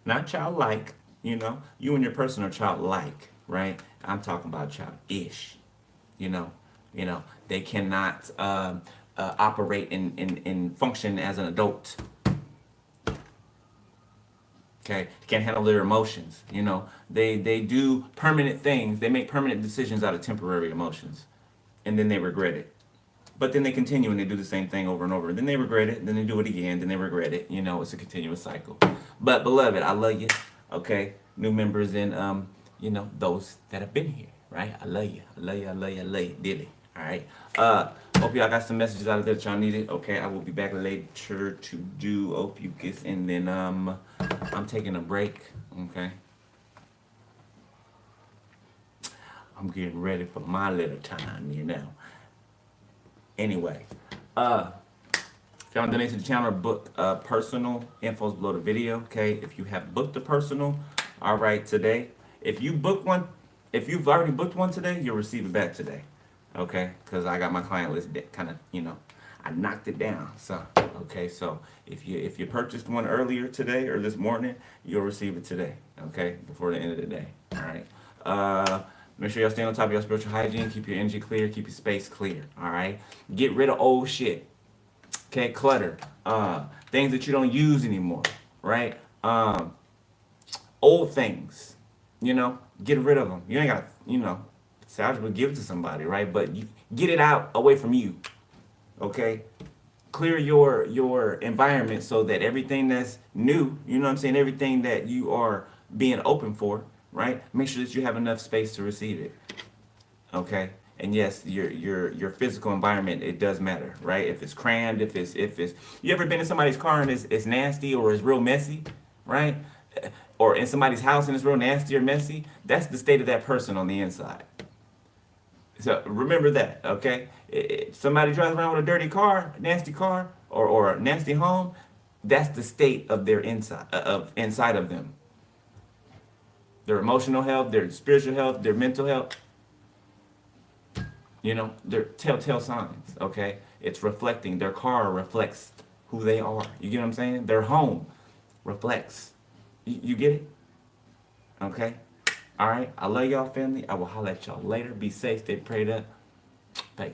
Not childlike, you know. You and your person are childlike, right? I'm talking about childish. You know, they cannot operate and function as an adult. Okay, can't handle their emotions. You know, they do permanent things. They make permanent decisions out of temporary emotions, and then they regret it. But then they continue and they do the same thing over and over. Then they regret it. Then they do it again. Then they regret it. You know, it's a continuous cycle. But beloved, I love you. Okay, new members and you know, those that have been here, right? I love you. I love you. I love you. I love you. Dearly. All right. Hope y'all got some messages out of there that y'all needed. Okay, I will be back later to do Ophiuchus, and then I'm taking a break. Okay. I'm getting ready for my little time, you know. Anyway, if y'all donate to the channel or book personal, info's below the video. Okay, if you have booked a personal, all right, today. If you book one, if you've already booked one today, you'll receive it back today. Okay, because I got my client list kind of, you know, I knocked it down. So okay, so if you purchased one earlier today or this morning, you'll receive it today. Okay, before the end of the day. All right. Make sure y'all stay on top of your spiritual hygiene. Keep your energy clear. Keep your space clear. All right. Get rid of old shit. Okay, clutter. Things that you don't use anymore. Right. Old things. You know, get rid of them. You ain't got, you know, salvage, but give it to somebody, right? But you get it out away from you. Okay. Clear your environment so that everything that's new, you know what I'm saying, everything that you are being open for, right? Make sure that you have enough space to receive it. Okay? And yes, your physical environment, it does matter, right? If it's crammed, if it's you ever been in somebody's car and it's nasty or it's real messy, right? Or in somebody's house and it's real nasty or messy, that's the state of that person on the inside. So remember that, okay? Somebody drives around with a dirty car, nasty car, or a nasty home, that's the state of their inside of them. Their emotional health, their spiritual health, their mental health. You know, they're telltale signs, okay? It's reflecting. Their car reflects who they are. You get what I'm saying? Their home reflects. You get it? Okay? All right. I love y'all, family. I will holler at y'all later. Be safe. Stay prayed up. Bye.